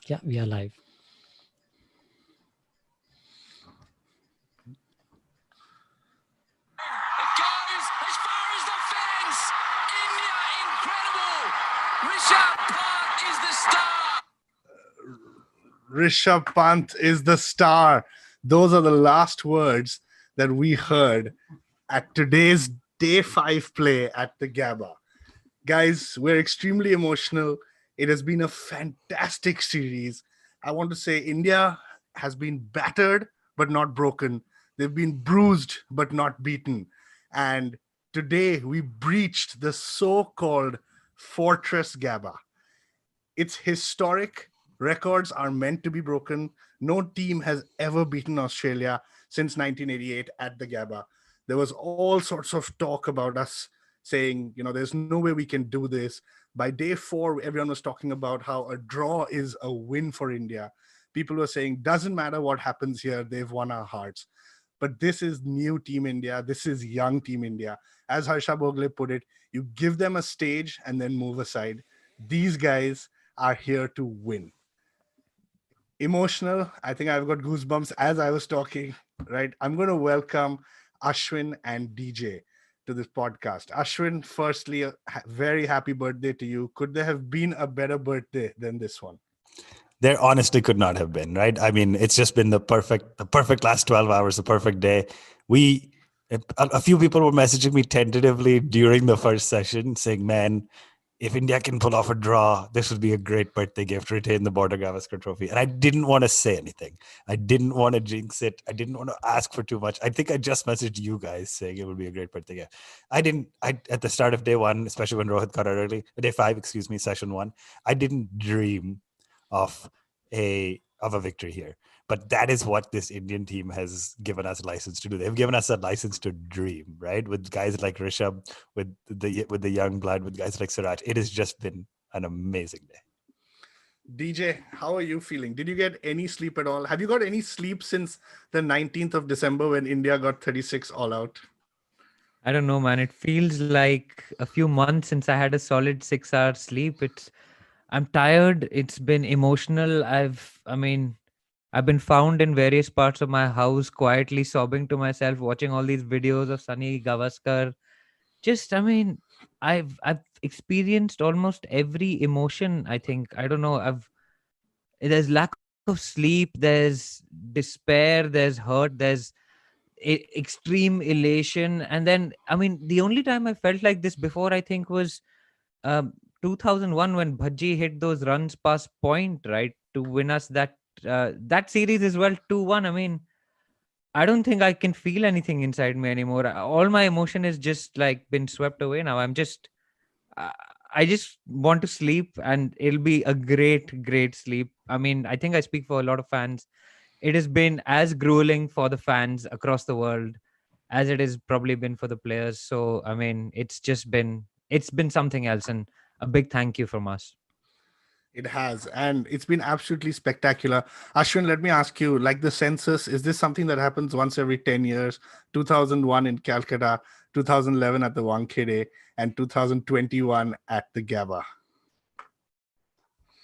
Yeah, we are live. It goes as far as the fence. India, incredible. Rishabh Pant is the star. Rishabh Pant is the star. Those are the last words that we heard at today's day 5 play at the Gabba. Guys, we're extremely emotional. It has been a fantastic series. I want to say India has been battered but not broken. They've been bruised but not beaten. And today we breached the so called Fortress Gabba. It's historic. Records are meant to be broken. No team has ever beaten Australia since 1988 at the Gabba. There was all sorts of talk about us saying, there's no way we can do this. By day 4, everyone was talking about how a draw is a win for India. People were saying, doesn't matter what happens here, they've won our hearts. But this is new Team India. This is young Team India. As Harsha Bogle put it, you give them a stage and then move aside. These guys are here to win. Emotional. I think I've got goosebumps as I was talking, right? I'm going to welcome Ashwin and DJ to this podcast. Ashwin, firstly, a very happy birthday to you. Could there have been a better birthday than this one? There honestly could not have been, right? I mean, it's just been the perfect last 12 hours, the perfect day. A few people were messaging me tentatively during the first session saying, man, if India can pull off a draw, this would be a great birthday gift to retain the Border Gavaskar Trophy. And I didn't want to say anything. I didn't want to jinx it. I didn't want to ask for too much. I think I just messaged you guys saying it would be a great birthday gift. At the start of day 1, especially when Rohit got out early, day 5, session 1, I didn't dream of a victory here. But that is what this Indian team has given us license to do. They've given us a license to dream, right? With guys like Rishabh, with the young blood, with guys like Siraj. It has just been an amazing day. DJ, how are you feeling? Did you get any sleep at all? Have you got any sleep since the 19th of December when India got 36 all out? I don't know, man. It feels like a few months since I had a solid 6 hours sleep. I'm tired. It's been emotional. I've been found in various parts of my house quietly sobbing to myself, watching all these videos of Sunny Gavaskar. I've experienced almost every emotion. I think I don't know. There's lack of sleep. There's despair. There's hurt. There's extreme elation. And then, the only time I felt like this before, I think, was um, 2001 when Bhaji hit those runs past point, right, to win us that series as well, 2-1. I don't think I can feel anything inside me anymore. All my emotion is just like been swept away now. I I just want to sleep, and it'll be a great sleep. I think I speak for a lot of fans. It has been as grueling for the fans across the world as it has probably been for the players. So, it's been something else, and a big thank you from us. It has, and it's been absolutely spectacular. Ashwin, let me ask you, like the census, is this something that happens once every 10 years? 2001 in Calcutta, 2011 at the Wankhede, and 2021 at the Gabba.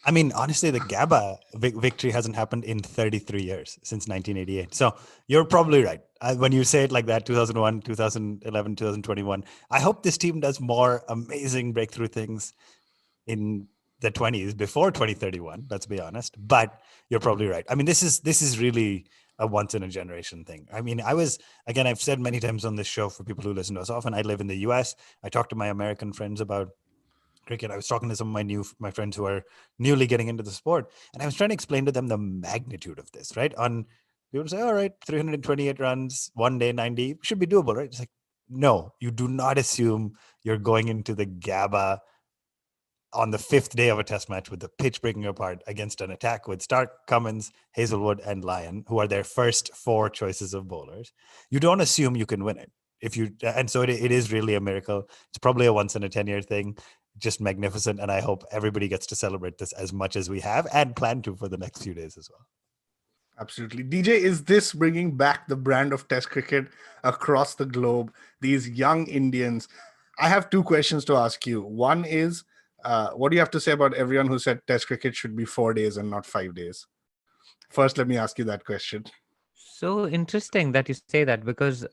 I mean, honestly, the Gabba victory hasn't happened in 33 years, since 1988. So you're probably right. When you say it like that, 2001, 2011, 2021, I hope this team does more amazing breakthrough things in the 20s before 2031, let's be honest. But you're probably right. This is really a once in a generation thing. I've said many times on this show, for people who listen to us often, I live in the US. I talk to my American friends about cricket. I was talking to some of my friends who are newly getting into the sport, and I was trying to explain to them the magnitude of this, right? People say, all right, 328 runs, 1 day, 90 should be doable, right? It's like, no, you do not assume you're going into the Gabba on the 5th day of a test match with the pitch breaking apart against an attack with Stark, Cummins, Hazelwood, and Lyon, who are their first 4 choices of bowlers. You don't assume you can win it. So it is really a miracle. It's probably a once in a 10-year thing. Just magnificent. And I hope everybody gets to celebrate this as much as we have and plan to for the next few days as well. Absolutely. DJ, is this bringing back the brand of Test cricket across the globe? These young Indians. I have 2 questions to ask you. One is, What do you have to say about everyone who said Test cricket should be 4 days and not 5 days? First, let me ask you that question. So interesting that you say that, because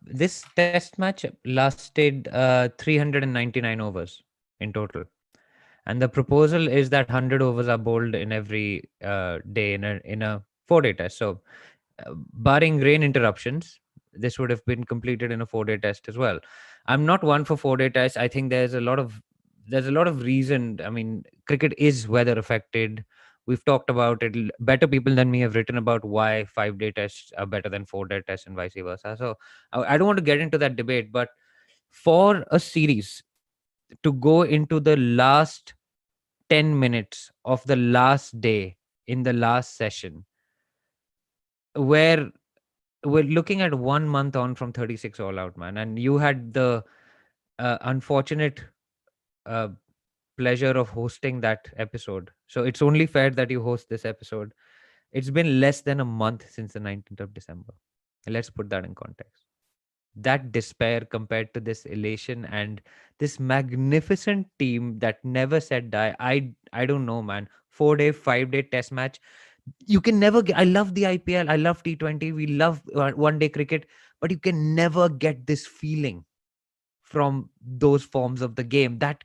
this test match lasted 399 overs in total. And the proposal is that 100 overs are bowled in every day in a 4-day test. So, barring rain interruptions, this would have been completed in a 4-day test as well. I'm not one for 4-day tests. I think there's a lot of reason. I mean, cricket is weather affected. We've talked about it. Better people than me have written about why 5-day tests are better than 4-day tests and vice versa. So, I don't want to get into that debate, but for a series to go into the last 10 minutes of the last day in the last session, where we're looking at 1 month on from 36 all out, man, and you had the unfortunate uh, pleasure of hosting that episode, so it's only fair that you host this episode. It's been less than a month since the 19th of December. Let's put that in context. That despair compared to this elation and this magnificent team that never said die. I don't know, man. 4-day, 5-day test match. You can never get. I love the IPL. I love T20. We love one-day cricket, but you can never get this feeling from those forms of the game. That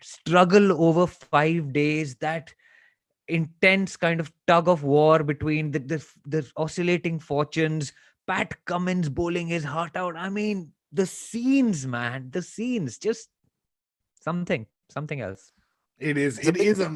struggle over 5 days. That intense kind of tug of war between the oscillating fortunes. Pat Cummins bowling his heart out. I mean, the scenes, man, the scenes, just something else. It is. There's a It big- is.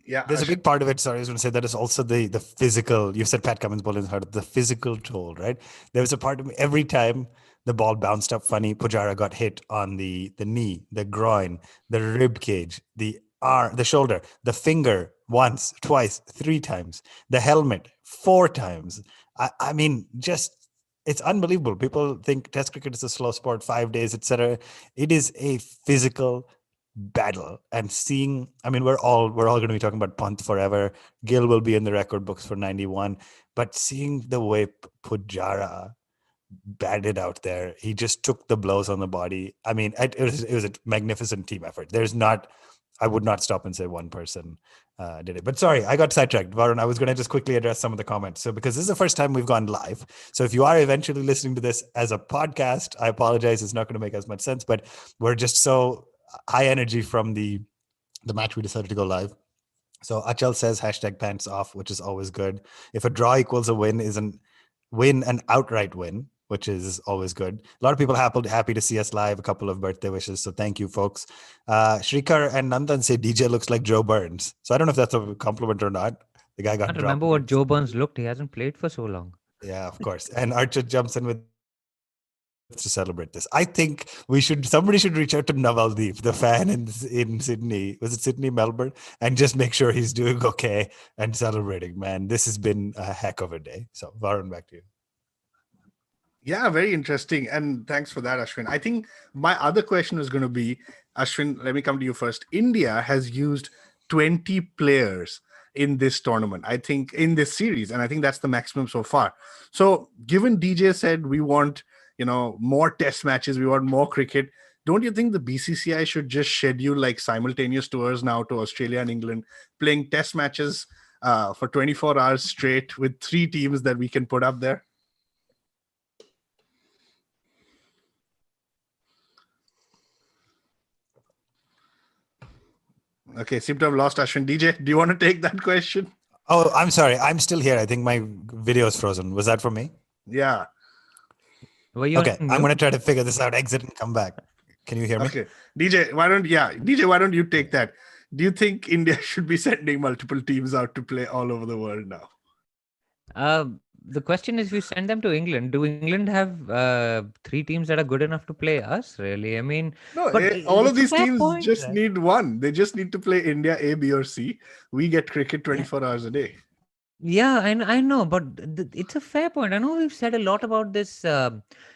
Yeah. There's a big part of it. Sorry, I was going to say that is also the physical. You said Pat Cummins bowling hard. The physical toll, right? There was a part of me every time the ball bounced up funny. Pujara got hit on the knee, the groin, the rib cage, the arm, the shoulder, the finger once, twice, 3 times, the helmet 4 times. I mean, just it's unbelievable. People think Test cricket is a slow sport, 5 days, etc. It is a physical battle, and seeing, I mean, we're all going to be talking about Pant forever. Gill will be in the record books for 91, but seeing the way Pujara batted out there, he just took the blows on the body. I mean, it was a magnificent team effort. I would not stop and say one person did it. But sorry, I got sidetracked. Varun, I was going to just quickly address some of the comments. So because this is the first time we've gone live, so if you are eventually listening to this as a podcast, I apologize. It's not going to make as much sense, but we're just so high energy from the match we decided to go live. So Achal says #pants off, which is always good. If a draw equals a win, is an outright win, which is always good. A lot of people happy to see us live. A couple of birthday wishes, so thank you, folks. Shrikar and Nandan say DJ looks like Joe Burns. So I don't know if that's a compliment or not. The guy got I dropped. remember what Joe Burns looked. He hasn't played for so long. Yeah, of course. And Archer jumps in with to celebrate this. I think somebody should reach out to Navaldeep, the fan in Sydney. Was it Sydney, Melbourne? And just make sure he's doing okay and celebrating, man. This has been a heck of a day. So Varun, back to you. Yeah, very interesting. And thanks for that, Ashwin. I think my other question was going to be, Ashwin, let me come to you first. India has used 20 players in this tournament, I think, in this series. And I think that's the maximum so far. So given DJ said we want, more test matches, we want more cricket, don't you think the BCCI should just schedule like simultaneous tours now to Australia and England, playing test matches for 24 hours straight with 3 teams that we can put up there? Okay, seem to have lost Ashwin. DJ, do you want to take that question? Oh, I'm sorry. I'm still here. I think my video is frozen. Was that for me? Yeah. Okay, I'm going to try to figure this out. Exit and come back. Can you hear me? Okay. DJ, why don't you take that? Do you think India should be sending multiple teams out to play all over the world now? The question is, if you send them to England, do England have 3 teams that are good enough to play us, really? I mean, no, but all of these teams point, just need one. They just need to play India A, B, or C. We get cricket 24 hours a day. Yeah, I know, but it's a fair point. I know we've said a lot about this.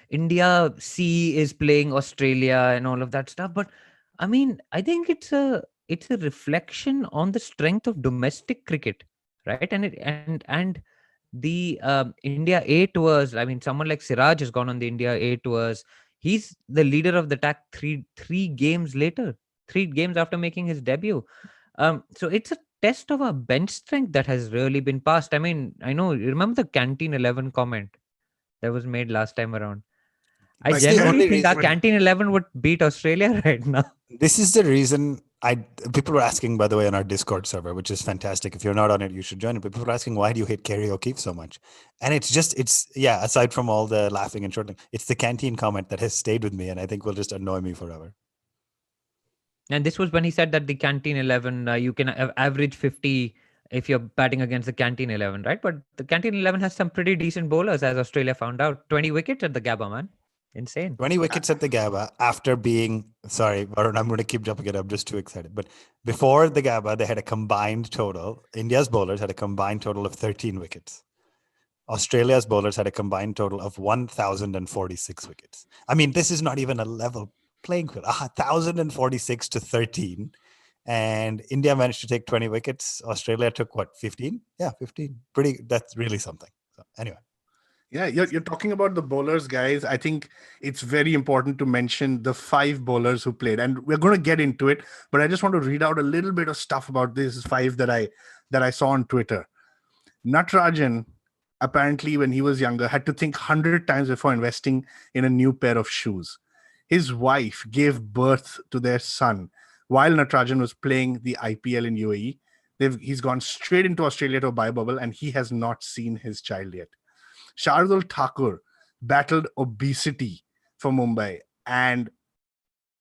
India C is playing Australia and all of that stuff, but I mean, I think it's a reflection on the strength of domestic cricket, right? And the India A tours. I mean, someone like Siraj has gone on the India A tours. He's the leader of the attack three games later. 3 games after making his debut. So it's a test of our bench strength that has really been passed. I mean, I know, you remember the Canteen 11 comment that was made last time around? I That's the genuinely only think our reason. Canteen 11 would beat Australia right now. This is the reason people were asking, by the way, on our Discord server, which is fantastic. If you're not on it, you should join it. People were asking, why do you hate Kerry O'Keefe so much? And aside from all the laughing and shortening, it's the Canteen comment that has stayed with me, and I think will just annoy me forever. And this was when he said that the Canteen 11, you can average 50 if you're batting against the Canteen 11, right? But the Canteen 11 has some pretty decent bowlers, as Australia found out. 20 wickets at the Gabba, man. Insane. 20 wickets at the Gabba after being, sorry, Varun, I'm going to keep jumping it. I'm just too excited. But before the Gabba, they had a combined total. India's bowlers had a combined total of 13 wickets. Australia's bowlers had a combined total of 1,046 wickets. I mean, this is not even a level playing field. 1,046 to 13. And India managed to take 20 wickets. Australia took what, 15? Yeah, 15. That's really something. So anyway. Yeah, you're talking about the bowlers, guys. I think it's very important to mention the 5 bowlers who played, and we're going to get into it. But I just want to read out a little bit of stuff about these 5 that I saw on Twitter. Natarajan, apparently, when he was younger, had to think 100 times before investing in a new pair of shoes. His wife gave birth to their son while Natarajan was playing the IPL in UAE. He's gone straight into Australia to buy a bubble, and he has not seen his child yet. Shardul Thakur battled obesity for Mumbai, and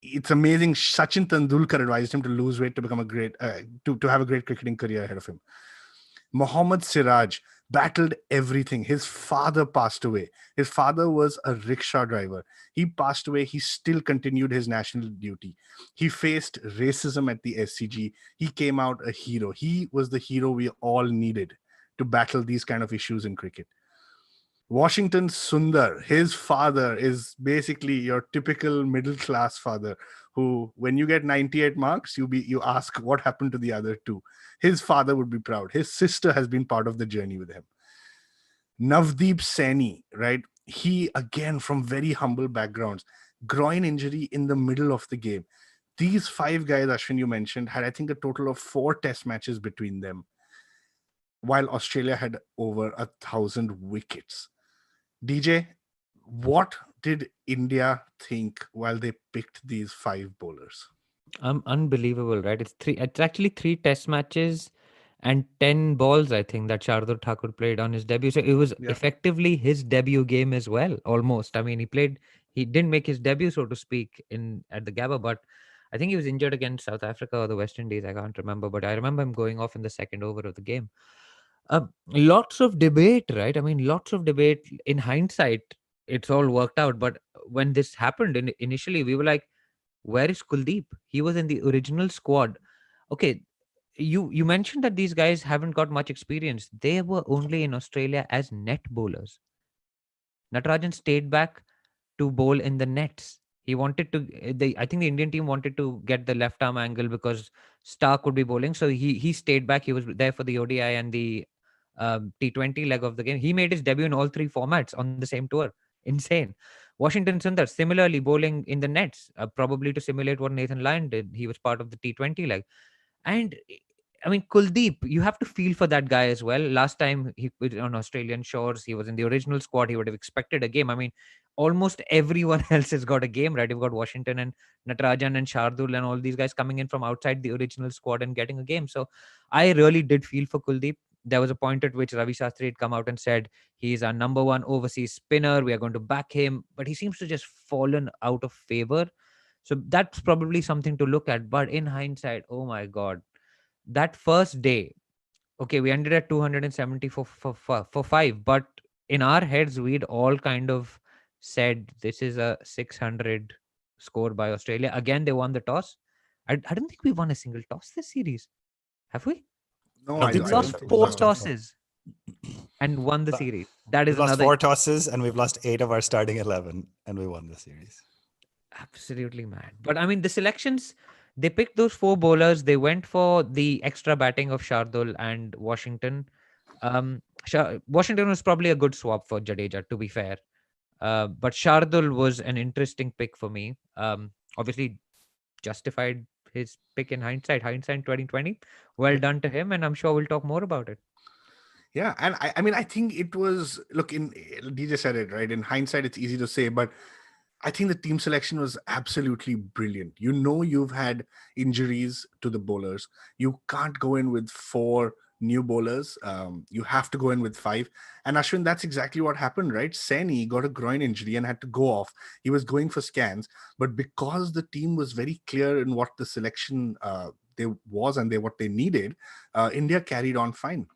it's amazing. Sachin Tendulkar advised him to lose weight to become a great, to have a great cricketing career ahead of him. Mohammad Siraj battled everything. His father passed away. His father was a rickshaw driver. He passed away. He still continued his national duty. He faced racism at the SCG. He came out a hero. He was the hero we all needed to battle these kind of issues in cricket. Washington Sundar, his father is basically your typical middle-class father who, when you get 98 marks, you ask what happened to the other 2. His father would be proud. His sister has been part of the journey with him. Navdeep Saini, right? He, again, from very humble backgrounds, groin injury in the middle of the game. These 5 guys, Ashwin, you mentioned, had, I think, a total of 4 test matches between them, while Australia had over 1,000 wickets. DJ, what did India think while they picked these 5 bowlers? Unbelievable, right? It's actually 3 test matches and 10 balls, I think, that Shardul Thakur played on his debut. So it was effectively his debut game as well, almost. I mean, he didn't make his debut, so to speak, at the Gabba, but I think he was injured against South Africa or the West Indies. I can't remember, but I remember him going off in the second over of the game. Lots of debate, right? I mean, lots of debate. In hindsight, it's all worked out. But when this happened, initially, we were like, where is Kuldeep? He was in the original squad. Okay, you mentioned that these guys haven't got much experience. They were only in Australia as net bowlers. Natarajan stayed back to bowl in the nets. He wanted to. I think the Indian team wanted to get the left arm angle because Stark would be bowling. So he stayed back. He was there for the ODI and the T20 leg of the game. He made his debut in all 3 formats on the same tour. Insane. Washington Sundar similarly bowling in the nets, probably to simulate what Nathan Lyon did. He was part of the T20 leg. And I mean, Kuldeep, you have to feel for that guy as well. Last time he was on Australian shores, he was in the original squad. He would have expected a game. I mean, almost everyone else has got a game, right? You've got Washington and Natarajan and Shardul and all these guys coming in from outside the original squad and getting a game. So I really did feel for Kuldeep. There was a point at which Ravi Shastri had come out and said, he's our number 1 overseas spinner. We are going to back him. But he seems to just fallen out of favor. So that's probably something to look at. But in hindsight, oh my God, that first day, okay, we ended at 270 for 5. But in our heads, we'd all kind of said, this is a 600 score by Australia. Again, they won the toss. I don't think we won a single toss this series. Have we? No, I I think We've don't lost think 4 so. tosses and won the series. That is We've lost another 4 tosses and we've lost 8 of our starting 11 and we won the series. absolutely mad. But I mean, the selections, they picked those 4 bowlers. They went for the extra batting of Shardul and Washington. Washington was probably a good swap for Jadeja, to be fair. But Shardul was an interesting pick for me. Obviously justified his pick in hindsight. Hindsight 2020. Well done to him, and I'm sure we'll talk more about it. Yeah, and I mean, I think it was, look, in DJ said it right. In hindsight, it's easy to say, but I think the team selection was absolutely brilliant. You know, you've had injuries to the bowlers. You can't go in with four new bowlers. You have to go in with five. And Ashwin, that's exactly what happened, right? Saini got a groin injury and had to go off. He was going for scans, but because the team was very clear in what the selection they was and what they needed, India carried on fine.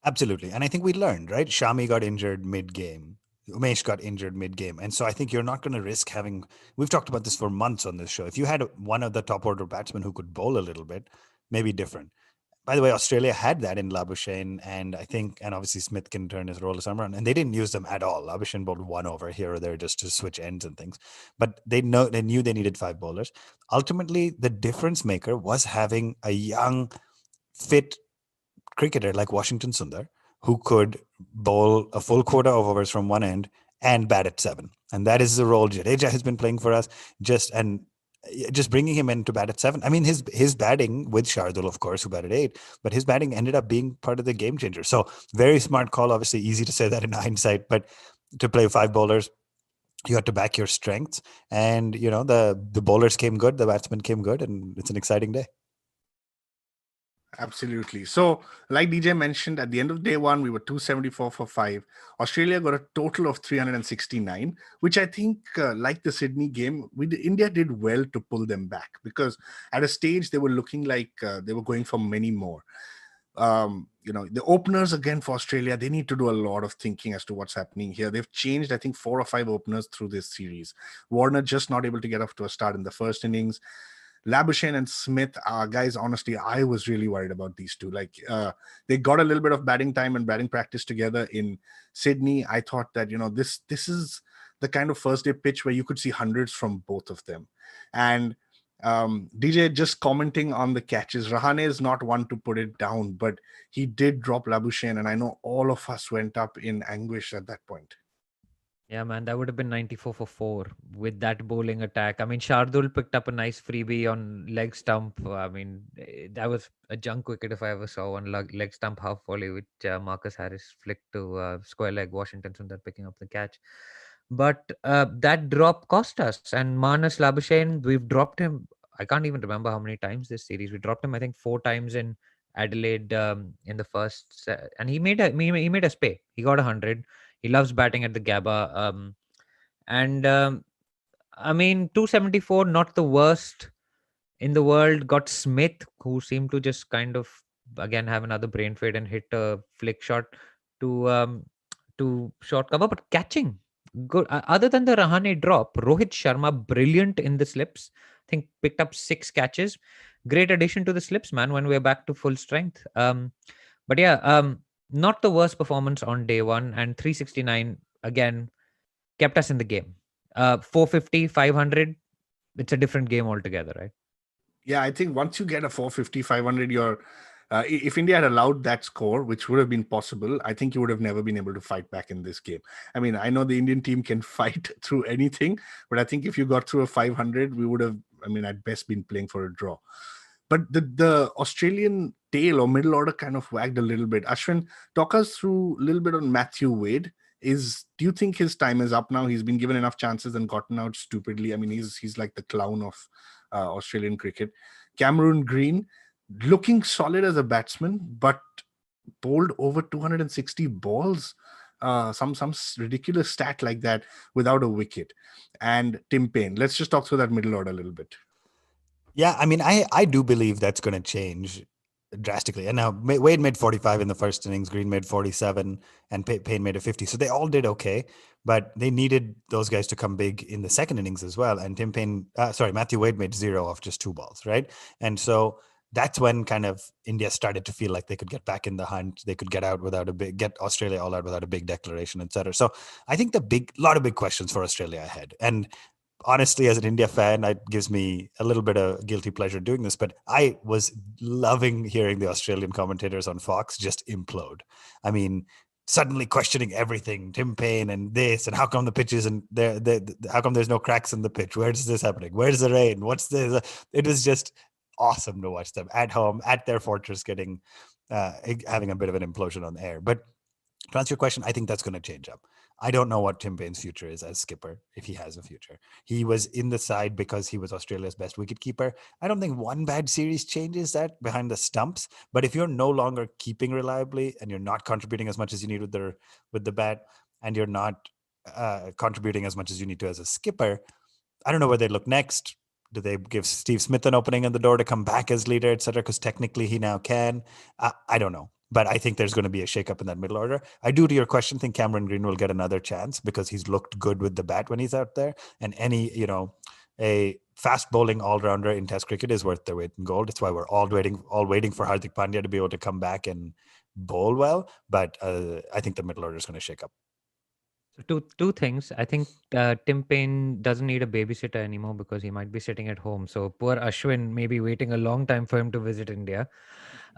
Absolutely. And I think we learned, right? Shami got injured mid-game. Umesh got injured mid-game. And so I think you're not going to risk having... We've talked about this for months on this show. If you had one of the top-order batsmen who could bowl a little bit, maybe different. By the way, Australia had that in Labuschagne, and I think, and obviously Smith can turn his role to some run, and they didn't use them at all. Labuschagne bowled one over here or there just to switch ends and things. But they knew they needed five bowlers. Ultimately, the difference maker was having a young, fit cricketer like Washington Sundar, who could bowl a full quota of overs from one end and bat at 7. And that is the role Jadeja has been playing for us. Just bringing him in to bat at 7. I mean, his batting with Shardul, of course, who batted 8, but his batting ended up being part of the game changer. So very smart call. Obviously, easy to say that in hindsight, but to play 5 bowlers, you had to back your strengths. And, you know, the bowlers came good, the batsmen came good, and it's an exciting day. Absolutely. So, like DJ mentioned, at the end of day one, we were 274 for 5. Australia got a total of 369, which I think, like the Sydney game, India did well to pull them back, because at a stage they were looking like they were going for many more. You know, the openers again for Australia, they need to do a lot of thinking as to what's happening here. They've changed, I think, 4 or 5 openers through this series. Warner just not able to get off to a start in the first innings. Labuschagne and Smith, guys, honestly, I was really worried about these two. Like, they got a little bit of batting time and batting practice together in Sydney. I thought that, you know, this is the kind of first day pitch where you could see hundreds from both of them. And DJ, just commenting on the catches, Rahane is not one to put it down, but he did drop Labuschagne, and I know all of us went up in anguish at that point. Yeah, man, that would have been 94 for 4 with that bowling attack. I mean, Shardul picked up a nice freebie on leg stump. I mean, that was a junk wicket if I ever saw one. Leg stump half volley, which Marcus Harris flicked to square leg Washington Sundar picking up the catch. But that drop cost us. And Manas Labuschagne, we've dropped him. I can't even remember how many times this series. We dropped him, I think, 4 times in Adelaide in the first. And he made us pay. He got 100. He loves batting at the Gabba. I mean, 274, not the worst in the world. Got Smith, who seemed to just kind of, again, have another brain fade and hit a flick shot to short cover. But catching, good. Other than the Rahane drop, Rohit Sharma, brilliant in the slips. I think picked up 6 catches. Great addition to the slips, man, when we're back to full strength. But yeah, not the worst performance on day one, and 369 again kept us in the game. 450, 500, it's a different game altogether, right? Yeah, I think once you get a 450, 500, you're if India had allowed that score, which would have been possible, I think you would have never been able to fight back in this game. I mean, I know the Indian team can fight through anything, but I think if you got through a 500, we would have, I mean, at best been playing for a draw. But the Australian tail or middle order kind of wagged a little bit. Ashwin, talk us through a little bit on Matthew Wade. Do you think his time is up now? He's been given enough chances and gotten out stupidly. I mean, he's like the clown of Australian cricket. Cameron Green, looking solid as a batsman, but bowled over 260 balls. Some ridiculous stat like that without a wicket. And Tim Payne. Let's just talk through that middle order a little bit. Yeah, I mean, I do believe that's going to change drastically. And now Wade made 45 in the first innings, Green made 47, and Payne made a 50. So they all did okay, but they needed those guys to come big in the second innings as well. And Matthew Wade made 0 off just 2 balls, right? And so that's when kind of India started to feel like they could get back in the hunt. They could get Australia all out without a big declaration, etc. So I think lot of big questions for Australia ahead. And honestly, as an India fan, it gives me a little bit of guilty pleasure doing this, but I was loving hearing the Australian commentators on Fox just implode. I mean, suddenly questioning everything, Tim Payne and this, and how come the pitches and how come there's no cracks in the pitch? Where is this happening? Where's the rain? What's this? It was just awesome to watch them at home, at their fortress, getting having a bit of an implosion on the air. But to answer your question, I think that's going to change up. I don't know what Tim Payne's future is as skipper, if he has a future. He was in the side because he was Australia's best wicketkeeper. I don't think one bad series changes that behind the stumps. But if you're no longer keeping reliably and you're not contributing as much as you need with the bat, and you're not contributing as much as you need to as a skipper, I don't know where they look next. Do they give Steve Smith an opening in the door to come back as leader, etc.? Because technically he now can. I don't know. But I think there's going to be a shakeup in that middle order. I do, to your question, think Cameron Green will get another chance because he's looked good with the bat when he's out there. And a fast bowling all-rounder in Test cricket is worth their weight in gold. That's why we're all waiting for Hardik Pandya to be able to come back and bowl well. But I think the middle order is going to shake up. So two things. I think Tim Payne doesn't need a babysitter anymore because he might be sitting at home. So poor Ashwin may be waiting a long time for him to visit India.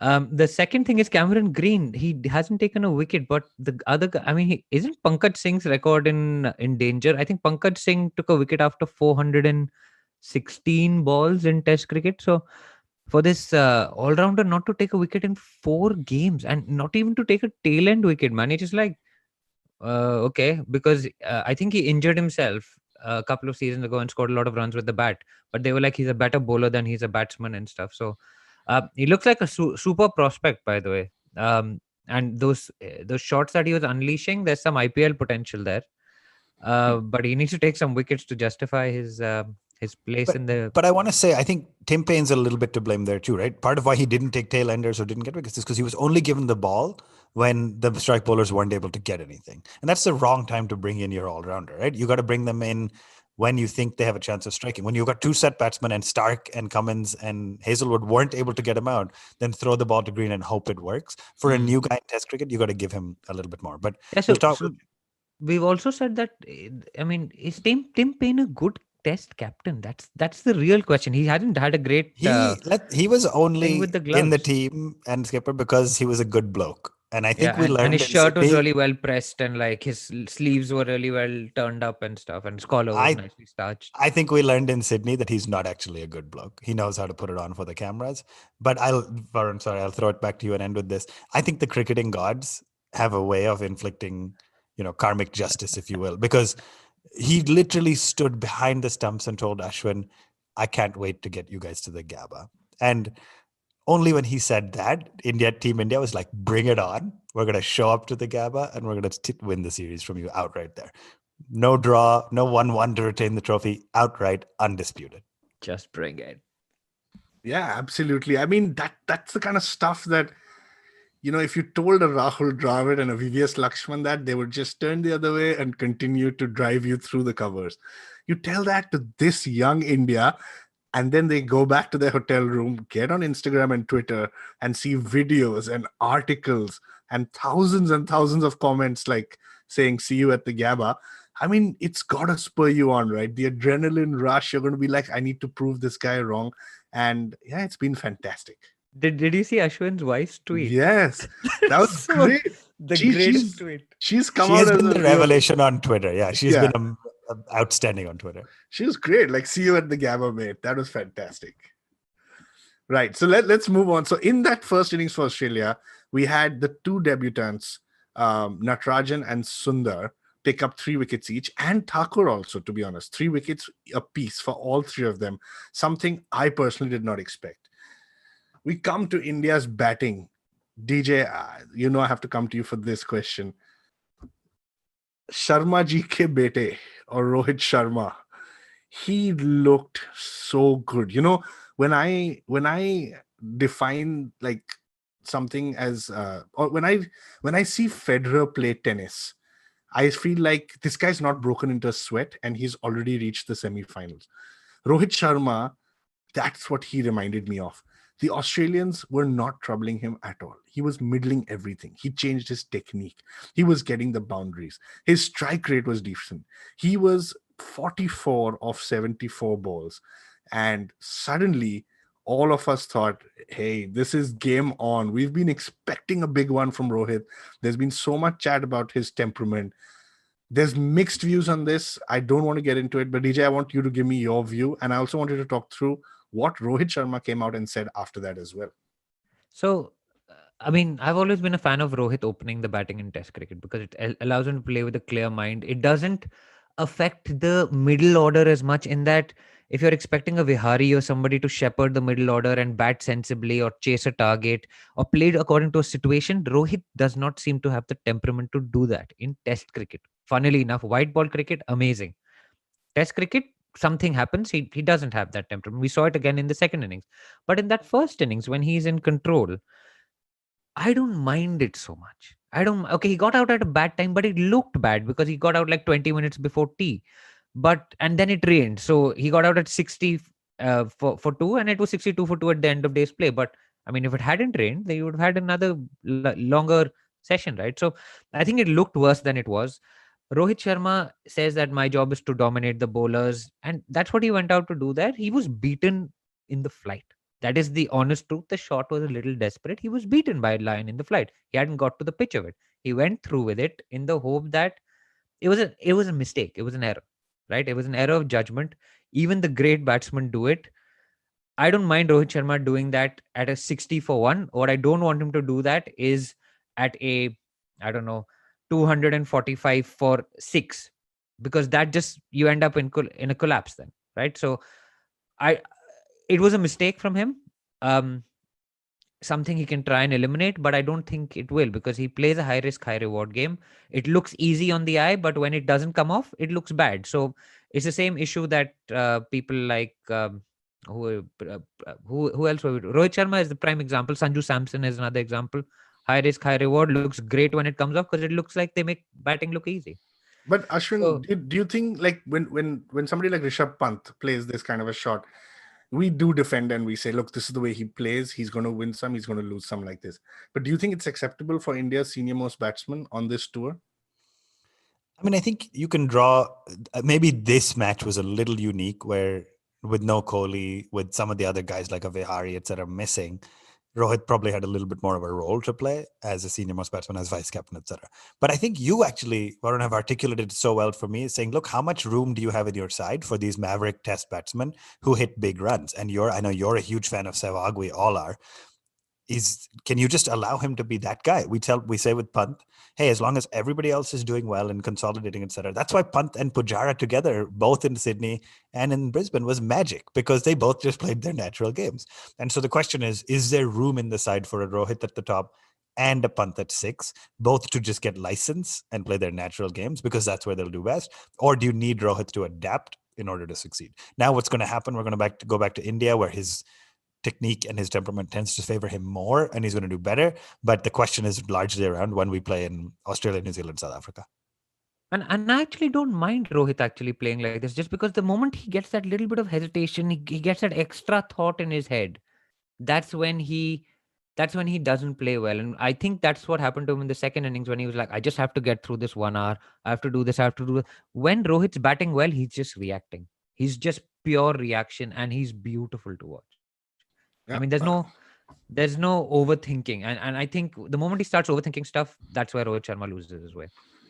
The second thing is Cameron Green. He hasn't taken a wicket, but the other guy, I mean, isn't Pankaj Singh's record in danger? I think Pankaj Singh took a wicket after 416 balls in Test cricket. So for this all-rounder not to take a wicket in 4 games and not even to take a tail-end wicket, man, it's just like, okay, because I think he injured himself a couple of seasons ago and scored a lot of runs with the bat. But they were like, he's a better bowler than he's a batsman and stuff. So he looks like a super prospect, by the way. And those shots that he was unleashing, there's some IPL potential there. But he needs to take some wickets to justify his place in the. But I want to say, I think Tim Payne's a little bit to blame there too, right? Part of why he didn't take tail enders or didn't get wickets is because he was only given the ball when the strike bowlers weren't able to get anything. And that's the wrong time to bring in your all-rounder, right? You got to bring them in when you think they have a chance of striking. When you've got 2 set batsmen and Stark and Cummins and Hazelwood weren't able to get him out, then throw the ball to Green and hope it works. For a new guy in Test cricket, you got to give him a little bit more. But yeah, so we've also said that, I mean, is Tim Payne a good Test captain? That's the real question. He hadn't had a great. He was only with the in the team and skipper because he was a good bloke. And I think we learned. And his shirt was really well pressed, and like his sleeves were really well turned up and stuff, and his collar was nicely starched. I think we learned in Sydney that he's not actually a good bloke. He knows how to put it on for the cameras. But Varun, sorry, I'll throw it back to you and end with this. I think the cricketing gods have a way of inflicting, karmic justice, if you will, because he literally stood behind the stumps and told Ashwin, I can't wait to get you guys to the Gabba. And only when he said that, Team India was like, bring it on. We're going to show up to the Gabba and we're going to win the series from you outright there. No draw, no 1-1 to retain the trophy, outright, undisputed. Just bring it. Yeah, absolutely. I mean, that's the kind of stuff that, if you told a Rahul Dravid and a VVS Lakshman that, they would just turn the other way and continue to drive you through the covers. You tell that to this young India, and then they go back to their hotel room, get on Instagram and Twitter and see videos and articles and thousands of comments like saying, see you at the Gabba. I mean, it's got to spur you on, right? The adrenaline rush, you're going to be like, I need to prove this guy wrong. And yeah, it's been fantastic. Did you see Ashwin's wife's tweet? Yes, that was great. Greatest tweet. She's come out as been the revelation on Twitter. Yeah, she's been outstanding on Twitter. She was great. Like, see you at the Gabba, mate. That was fantastic. Right. So let's move on. So in that first innings for Australia, we had the 2 debutants, Natarajan and Sundar, pick up 3 wickets each, and Thakur also, to be honest, 3 wickets apiece for all 3 of them. Something I personally did not expect. We come to India's batting. DJ, I have to come to you for this question. Sharma ji ke bete, or Rohit Sharma, he looked so good. When I define like something as or when I see Federer play tennis, I feel like this guy's not broken into a sweat and he's already reached the semifinals. Rohit Sharma, that's what he reminded me of. The Australians were not troubling him at all. He was middling everything. He changed his technique. He was getting the boundaries. His strike rate was decent. He was 44 of 74 balls. And suddenly, all of us thought, hey, this is game on. We've been expecting a big one from Rohit. There's been so much chat about his temperament. There's mixed views on this. I don't want to get into it, but DJ, I want you to give me your view. And I also want you to talk through what Rohit Sharma came out and said after that as well. So, I mean, I've always been a fan of Rohit opening the batting in Test cricket because it allows him to play with a clear mind. It doesn't affect the middle order as much in that if you're expecting a Vihari or somebody to shepherd the middle order and bat sensibly or chase a target or played according to a situation, Rohit does not seem to have the temperament to do that in Test cricket. Funnily enough, white ball cricket, amazing. Test cricket, something happens. He doesn't have that temperament. We saw it again in the second innings. But in that first innings, when he's in control, I don't mind it so much. I don't. Okay, he got out at a bad time, but it looked bad because he got out like 20 minutes before tea. But and then it rained, so he got out at 60 for two, and it was 62 for two at the end of day's play. But I mean, if it hadn't rained, they would have had another longer session, right? So I think it looked worse than it was. Rohit Sharma says that my job is to dominate the bowlers, and that's what he went out to do there. He was beaten in the flight. That is the honest truth. The shot was a little desperate. He was beaten by a lion in the flight. He hadn't got to the pitch of it. He went through with it in the hope that it was a mistake. It was an error, right? It was an error of judgment. Even the great batsmen do it. I don't mind Rohit Sharma doing that at a 60 for 1. What I don't want him to do that is at a, I don't know, 245 for 6, because that just, you end up in a collapse then, right? So I it was a mistake from him. Something he can try and eliminate, but I don't think it will, because he plays a high risk, high reward game. It looks easy on the eye, but when it doesn't come off, it looks bad. So it's the same issue that people like who else were we? Rohit Sharma is the prime example. Sanju Samson is another example. High risk, high reward, looks great when it comes off because it looks like they make batting look easy. But Ashwin, So do you think like when somebody like Rishabh Pant plays this kind of a shot, we do defend and we say, look, this is the way he plays. He's going to win some, he's going to lose some like this. But do you think it's acceptable for India's senior most batsman on this tour? I mean, I think you can draw. Maybe this match was a little unique, where with no Kohli, with some of the other guys like a Vihari, etc., missing, Rohit probably had a little bit more of a role to play as a senior most batsman, as vice captain, etc. But I think you actually, Varun, have articulated it so well for me, saying, look, how much room do you have in your side for these maverick test batsmen who hit big runs? And I know you're a huge fan of Sehwag, we all are. Can you just allow him to be that guy? We say with Pant, hey, as long as everybody else is doing well and consolidating, etc. That's why Pant and Pujara together, both in Sydney and in Brisbane, was magic, because they both just played their natural games. And so the question is there room in the side for a Rohit at the top and a Pant at 6, both to just get license and play their natural games, because that's where they'll do best? Or do you need Rohit to adapt in order to succeed? Now what's going to happen, we're going to go back to India, where his technique and his temperament tends to favor him more, and he's going to do better. But the question is largely around when we play in Australia, New Zealand, South Africa. And I actually don't mind Rohit actually playing like this, just because the moment he gets that little bit of hesitation, he gets that extra thought in his head. That's when he doesn't play well. And I think that's what happened to him in the second innings, when he was like, I just have to get through this 1 hour. I have to do this. I have to do it. When Rohit's batting well, he's just reacting. He's just pure reaction, and he's beautiful to watch. I Yeah. mean, there's no overthinking. And I think the moment he starts overthinking stuff, that's where Rohit Sharma loses his way.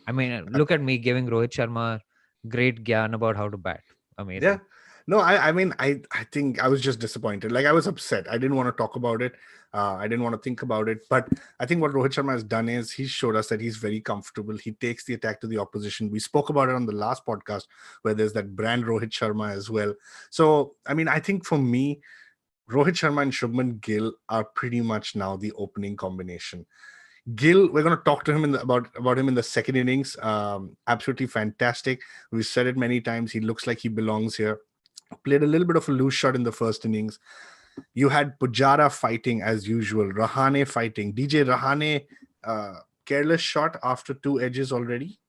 I mean, look at me giving Rohit Sharma great gyan about how to bat. Amazing. Yeah. No, I mean, I think I was just disappointed. Like, I was upset. I didn't want to talk about it. I didn't want to think about it. But I think what Rohit Sharma has done is he's showed us that he's very comfortable. He takes the attack to the opposition. We spoke about it on the last podcast, where there's that brand Rohit Sharma as well. So, I mean, I think for me, Rohit Sharma and Shubman Gill are pretty much now the opening combination. Gill, we're going to talk to him about him in the second innings. Absolutely fantastic. We've said it many times. He looks like he belongs here. Played a little bit of a loose shot in the first innings. You had Pujara fighting as usual. Rahane fighting. DJ Rahane, careless shot after 2 edges already.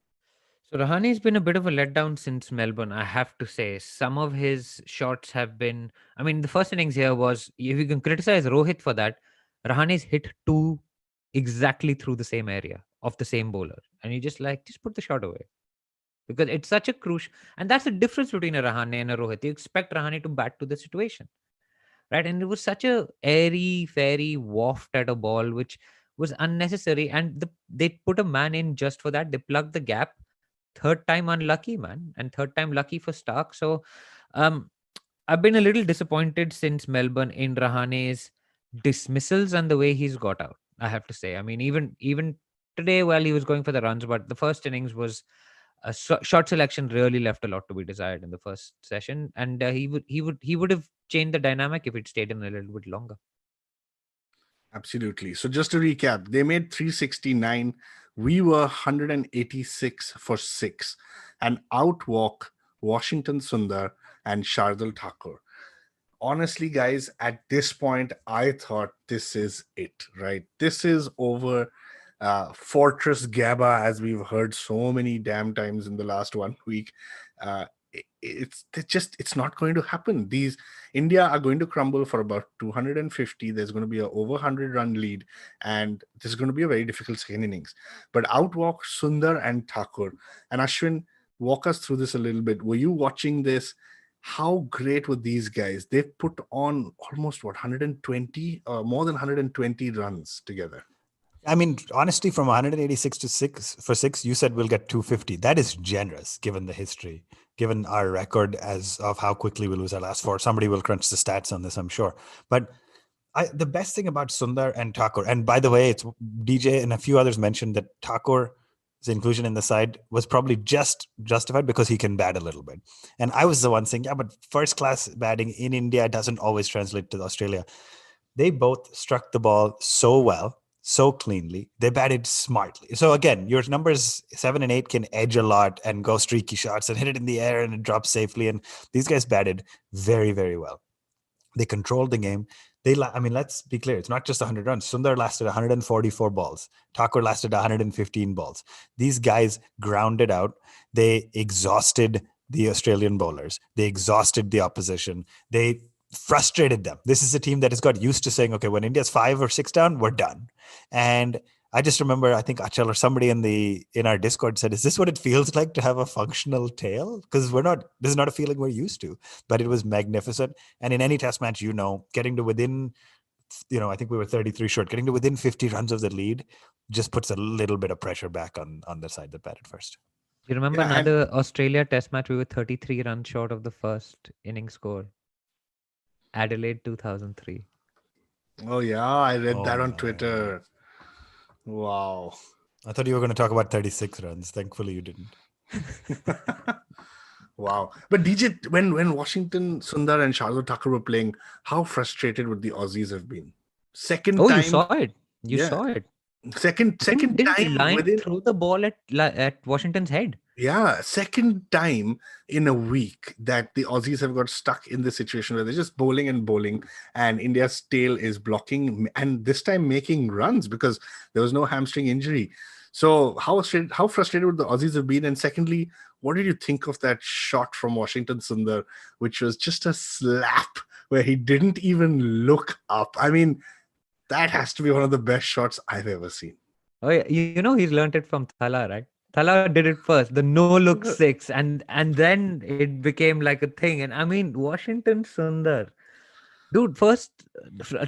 So Rahani's been a bit of a letdown since Melbourne, I have to say. Some of his shots have been, I mean, the first innings here was, if you can criticize Rohit for that, Rahani's hit 2 exactly through the same area of the same bowler. And you just put the shot away. Because it's such a crucial, and that's the difference between a Rahane and a Rohit. You expect Rahane to bat to the situation. right? And it was such a airy, fairy waft at a ball, which was unnecessary. And they put a man in just for that. They plugged the gap. Third time unlucky, man, and third time lucky for Stark. So, um, I've been a little disappointed since Melbourne in Rahane's dismissals and the way he's got out. I have to say. I mean, even today, while he was going for the runs, but the first innings was shot selection really left a lot to be desired in the first session, and he would have changed the dynamic if it stayed in a little bit longer. Absolutely. So just to recap, they made 369. We were 186 for 6. And outwalk Washington Sundar and Shardul Thakur. Honestly, guys, at this point, I thought this is it, right? This is over. Fortress Gabba, as we've heard so many damn times in the last 1 week. It's not going to happen. These India are going to crumble for about 250. There's going to be a over 100-run lead, and this is going to be a very difficult second innings. But outwalk Sundar and Thakur. And Ashwin, walk us through this a little bit. Were you watching this? How great were these guys? They've put on almost 120, more than 120 runs together. I mean, honestly, from 186 to 6, you said we'll get 250. That is generous given the history, given our record as of how quickly we lose our last 4. Somebody will crunch the stats on this, I'm sure. But the best thing about Sundar and Thakur, and by the way, it's DJ and a few others mentioned that Thakur's inclusion in the side was probably just justified because he can bat a little bit. And I was the one saying, yeah, but first class batting in India doesn't always translate to Australia. They both struck the ball so well, so cleanly. They batted smartly. So again, your numbers 7 and 8 can edge a lot and go streaky shots and hit it in the air and it drops safely. And these guys batted very, very well. They controlled the game. Let's be clear. It's not just 100 runs. Sundar lasted 144 balls. Thakur lasted 115 balls. These guys grounded out. They exhausted the Australian bowlers. They exhausted the opposition. They frustrated them. This is a team that has got used to saying, okay, when India's 5 or 6 down, we're done. And I just remember, I think Achal or somebody in our Discord said, is this what it feels like to have a functional tail? Because this is not a feeling we're used to, but it was magnificent. And in any test match, getting to within, I think we were 33 short, getting to within 50 runs of the lead just puts a little bit of pressure back on the side that batted first. You remember another Australia test match? We were 33 runs short of the first inning score. Adelaide 2003. Oh, yeah. I read that on Twitter. Wow. I thought you were going to talk about 36 runs. Thankfully, you didn't. Wow. But DJ, when Washington Sundar and Shardul Thakur were playing, how frustrated would the Aussies have been? Second time. You saw it. You saw it. Second time. Line throw the ball at Washington's head. Yeah, second time in a week that the Aussies have got stuck in this situation where they're just bowling and India's tail is blocking, and this time making runs because there was no hamstring injury. So how frustrated would the Aussies have been? And secondly, what did you think of that shot from Washington Sundar, which was just a slap where he didn't even look up? I mean, that has to be one of the best shots I've ever seen. Oh yeah, he's learned it from Thala, right? Thala did it first, the no-look 6, and then it became like a thing. And I mean, Washington Sundar, dude, first,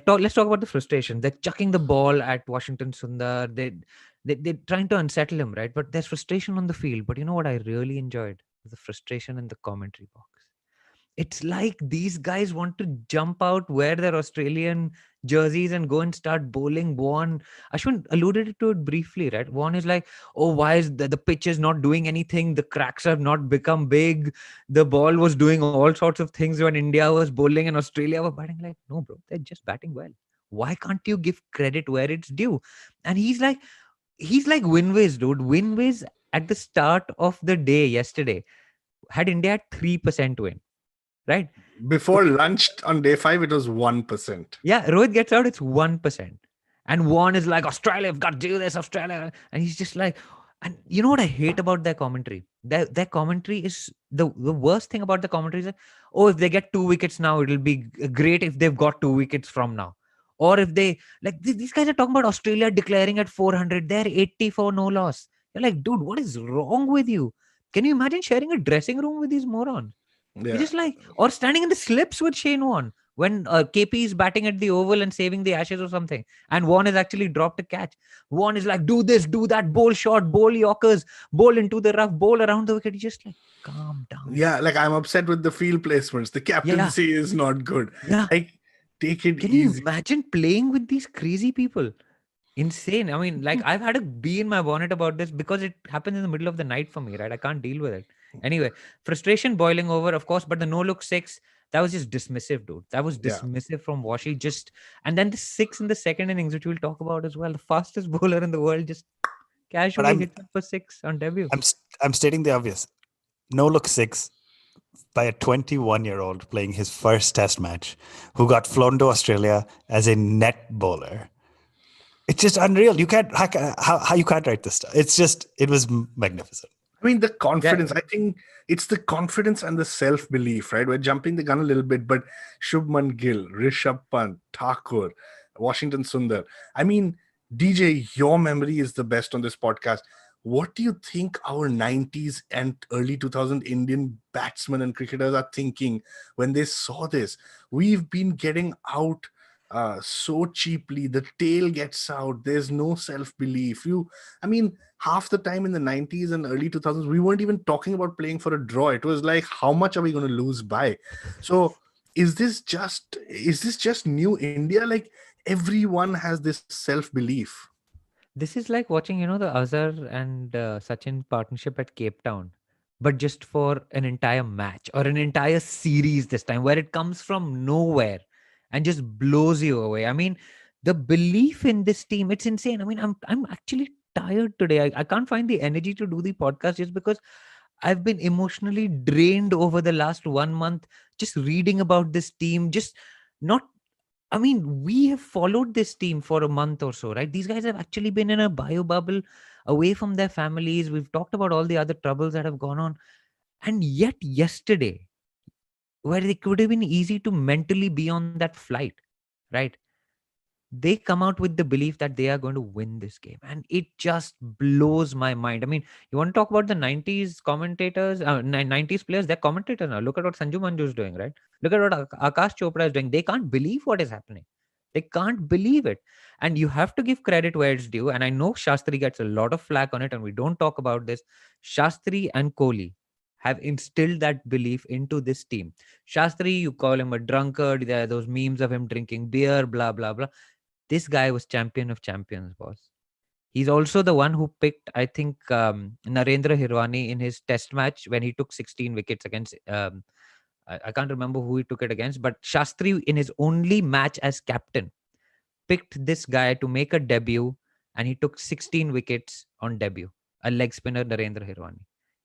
let's talk about the frustration. They're chucking the ball at Washington Sundar. They're trying to unsettle him, right? But there's frustration on the field. But you know what I really enjoyed? The frustration in the commentary box. It's like these guys want to jump out, wear their Australian jerseys and go and start bowling. Ashwin alluded to it briefly, right? One is like, oh, why is the pitch is not doing anything? The cracks have not become big. The ball was doing all sorts of things when India was bowling and Australia were batting. Like, no, bro, they're just batting well. Why can't you give credit where it's due? And he's like Winways, dude. Winways at the start of the day yesterday had India at 3% win. Right? Before lunch on day 5, it was 1%. Yeah, Rohit gets out, it's 1%. And one is like, Australia, I've got to do this, Australia. And he's just like, and you know what I hate about their commentary? Their commentary is, the worst thing about the commentary is, oh, if they get 2 wickets now, it'll be great if they've got 2 wickets from now. Or if they, like, these guys are talking about Australia declaring at 400, they're 80 for no loss. You're like, dude, what is wrong with you? Can you imagine sharing a dressing room with these morons? Yeah. You're just like, or standing in the slips with Shane Warne. when KP is batting at the Oval and saving the Ashes or something, and Vaughan has actually dropped a catch. Vaughan is like, do this, do that, bowl shot, bowl Yorkers, bowl into the rough, bowl around the wicket. He's just like, calm down. Yeah, like I'm upset with the field placements. The captaincy is not good. Yeah. Like, take it Can you easy. imagine playing with these crazy people? Insane. I mean, like, I've had a bee in my bonnet about this because it happens in the middle of the night for me, right? I can't deal with it. Anyway, frustration boiling over, of course, but the no look six, that was just dismissive, dude. That was Yeah. dismissive from Washi. And then the six in the second innings, which we'll talk about as well. The fastest bowler in the world just casually I'm- hit him for six on debut. I'm stating the obvious. No look six by a 21-year-old playing his first test match who got flown to Australia as a net bowler. It's just unreal. You can't how you can't write this stuff. It was magnificent. I mean, the confidence. I think it's the confidence and the self-belief, right? We're jumping the gun a little bit, but Shubman Gill, Rishabh Pant, Thakur, Washington Sundar. I mean, DJ, your memory is the best on this podcast. What do you think our 90s and early 2000 Indian batsmen and cricketers are thinking when they saw this? We've been getting out so cheaply. The tail gets out. There's no self-belief. I mean, half the time in the 90s and early 2000s, we weren't even talking about playing for a draw. It was like, how much are we going to lose by? So is this just new India? Like, everyone has this self-belief. This is like watching, the Azhar and Sachin partnership at Cape Town, but just for an entire match or an entire series this time, where it comes from nowhere and just blows you away. I mean, the belief in this team, it's insane. I mean, I'm actually tired today. I can't find the energy to do the podcast just because I've been emotionally drained over the last 1 month, just reading about this team, just not. I mean, we have followed this team for a month or so, right? These guys have actually been in a bio bubble away from their families. We've talked about all the other troubles that have gone on. And yet yesterday, where it could have been easy to mentally be on that flight, right? They come out with the belief that they are going to win this game. And it just blows my mind. I mean, you want to talk about the 90s commentators, 90s players, they're commentators now. Look at what Sanju Manju is doing, right? Look at what Akash Chopra is doing. They can't believe what is happening. They can't believe it. And you have to give credit where it's due. And I know Shastri gets a lot of flack on it, and we don't talk about this. Shastri and Kohli have instilled that belief into this team. Shastri, you call him a drunkard. There are those memes of him drinking beer, blah, blah, blah. This guy was champion of champions, boss. He's also the one who picked, I think, Narendra Hirwani in his test match when he took 16 wickets against, I can't remember who he took it against, but Shastri in his only match as captain picked this guy to make a debut, and he took 16 wickets on debut. A leg spinner, Narendra Hirwani.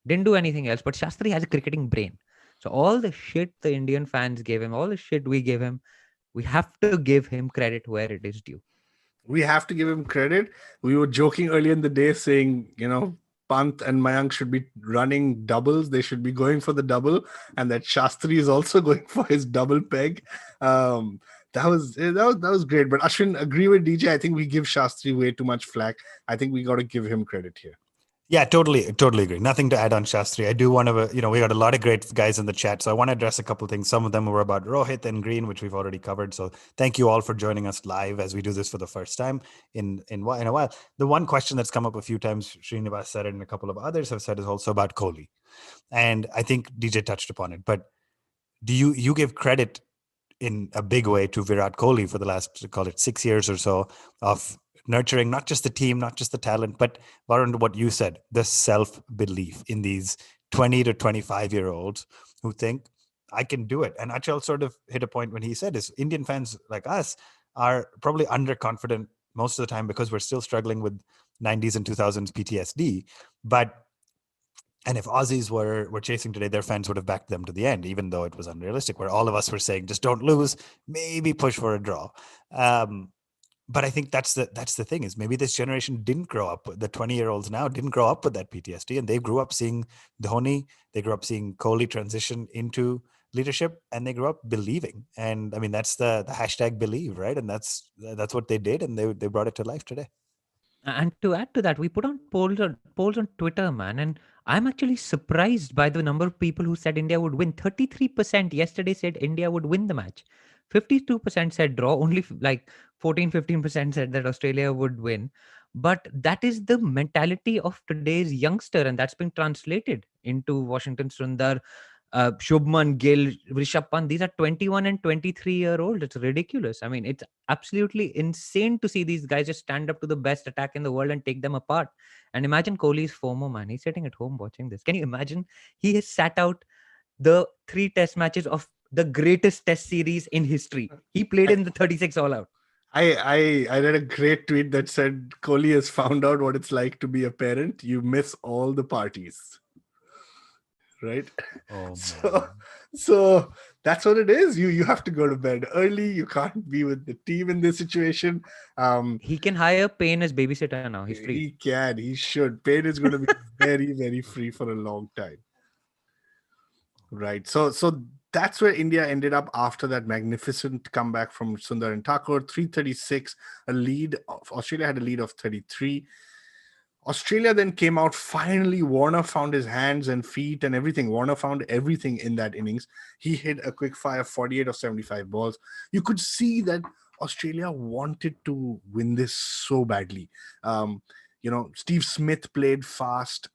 Didn't do anything else, but Shastri has a cricketing brain. So all the shit the Indian fans gave him, all the shit we gave him, we have to give him credit where it is due. We have to give him credit. We were joking earlier in the day saying, Pant and Mayank should be running doubles. They should be going for the double, and that Shastri is also going for his double peg. That was great. But Ashwin, agree with DJ. I think we give Shastri way too much flack. I think we got to give him credit here. Yeah, totally agree. Nothing to add on Shastri. I do want to, we got a lot of great guys in the chat, so I want to address a couple of things. Some of them were about Rohit and Green, which we've already covered. So thank you all for joining us live as we do this for the first time in a while. The one question that's come up a few times, Srinivas said it and a couple of others have said, is also about Kohli. And I think DJ touched upon it. But do you give credit in a big way to Virat Kohli for the last, call it 6 years or so, of nurturing not just the team, not just the talent, but Varun, what you said, the self-belief in these 20 to 25-year-olds who think, I can do it. And Achal sort of hit a point when he said is Indian fans like us are probably underconfident most of the time because we're still struggling with 90s and 2000s PTSD. And if Aussies were chasing today, their fans would have backed them to the end, even though it was unrealistic, where all of us were saying, just don't lose, maybe push for a draw. But I think that's the thing is maybe this generation didn't grow up, the 20-year-olds now didn't grow up with that PTSD, and they grew up seeing Dhoni, they grew up seeing Kohli transition into leadership, and they grew up believing. And I mean, that's the hashtag believe, right? And that's what they did, and they brought it to life today. And to add to that, we put on polls on Twitter, man, and I'm actually surprised by the number of people who said India would win. 33% yesterday said India would win the match. 52% said draw. Only like 14-15% said that Australia would win. But that is the mentality of today's youngster, and that's been translated into Washington Sundar, Shubman Gill, Rishabh Pant. These are 21 and 23-year-old. It's ridiculous. I mean, it's absolutely insane to see these guys just stand up to the best attack in the world and take them apart. And imagine Kohli's FOMO, man. He's sitting at home watching this. Can you imagine? He has sat out the 3 test matches of the greatest test series in history. He played in the 36 all out. I read a great tweet that said Kohli has found out what it's like to be a parent. You miss all the parties. Right? Oh, So that's what it is. You have to go to bed early. You can't be with the team in this situation. He can hire Payne as babysitter now. He's free. He can. He should. Payne is going to be very, very free for a long time. Right. So that's where India ended up after that magnificent comeback from Sundar and Thakur. 336, a lead. Australia had a lead of 33. Australia then came out. Finally, Warner found his hands and feet and everything. Warner found everything in that innings. He hit a quick fire 48 of 75 balls. You could see that Australia wanted to win this so badly. Steve Smith played fast.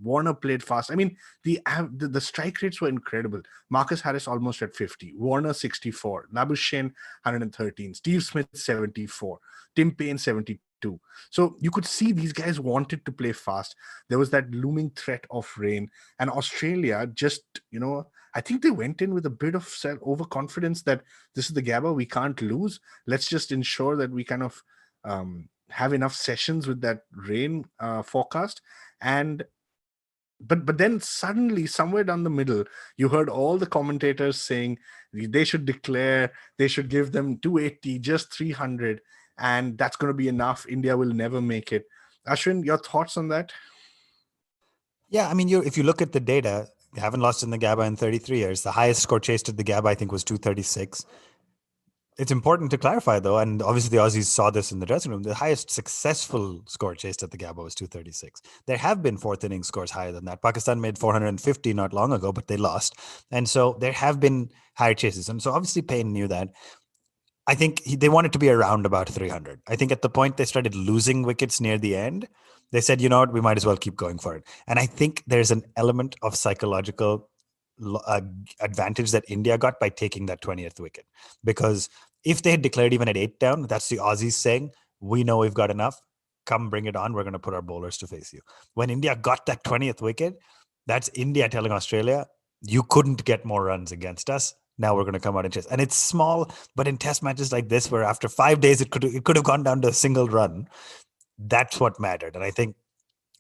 Warner played fast. I mean, the strike rates were incredible. Marcus Harris almost at 50. Warner 64. Labuschagne 113. Steve Smith 74. Tim Payne 72. So you could see these guys wanted to play fast. There was that looming threat of rain. And Australia just, I think they went in with a bit of overconfidence that this is the Gabba, we can't lose. Let's just ensure that we kind of have enough sessions with that rain forecast. But then suddenly, somewhere down the middle, you heard all the commentators saying they should declare, they should give them 280, just 300, and that's going to be enough. India will never make it. Ashwin, your thoughts on that? Yeah, I mean, if you look at the data, they haven't lost in the Gabba in 33 years. The highest score chased at the Gabba, I think, was 236. It's important to clarify, though, and obviously the Aussies saw this in the dressing room, the highest successful score chased at the Gabba was 236. There have been fourth inning scores higher than that. Pakistan made 450 not long ago, but they lost. And so there have been higher chases. And so obviously Payne knew that. I think they wanted to be around about 300. I think at the point they started losing wickets near the end, they said, you know what, we might as well keep going for it. And I think there's an element of psychological advantage that India got by taking that 20th wicket. Because if they had declared even at 8 down, that's the Aussies saying, we know we've got enough. Come bring it on. We're going to put our bowlers to face you. When India got that 20th wicket, that's India telling Australia, you couldn't get more runs against us. Now we're going to come out and chase. And it's small, but in test matches like this, where after 5 days, it could have gone down to a single run. That's what mattered. And I think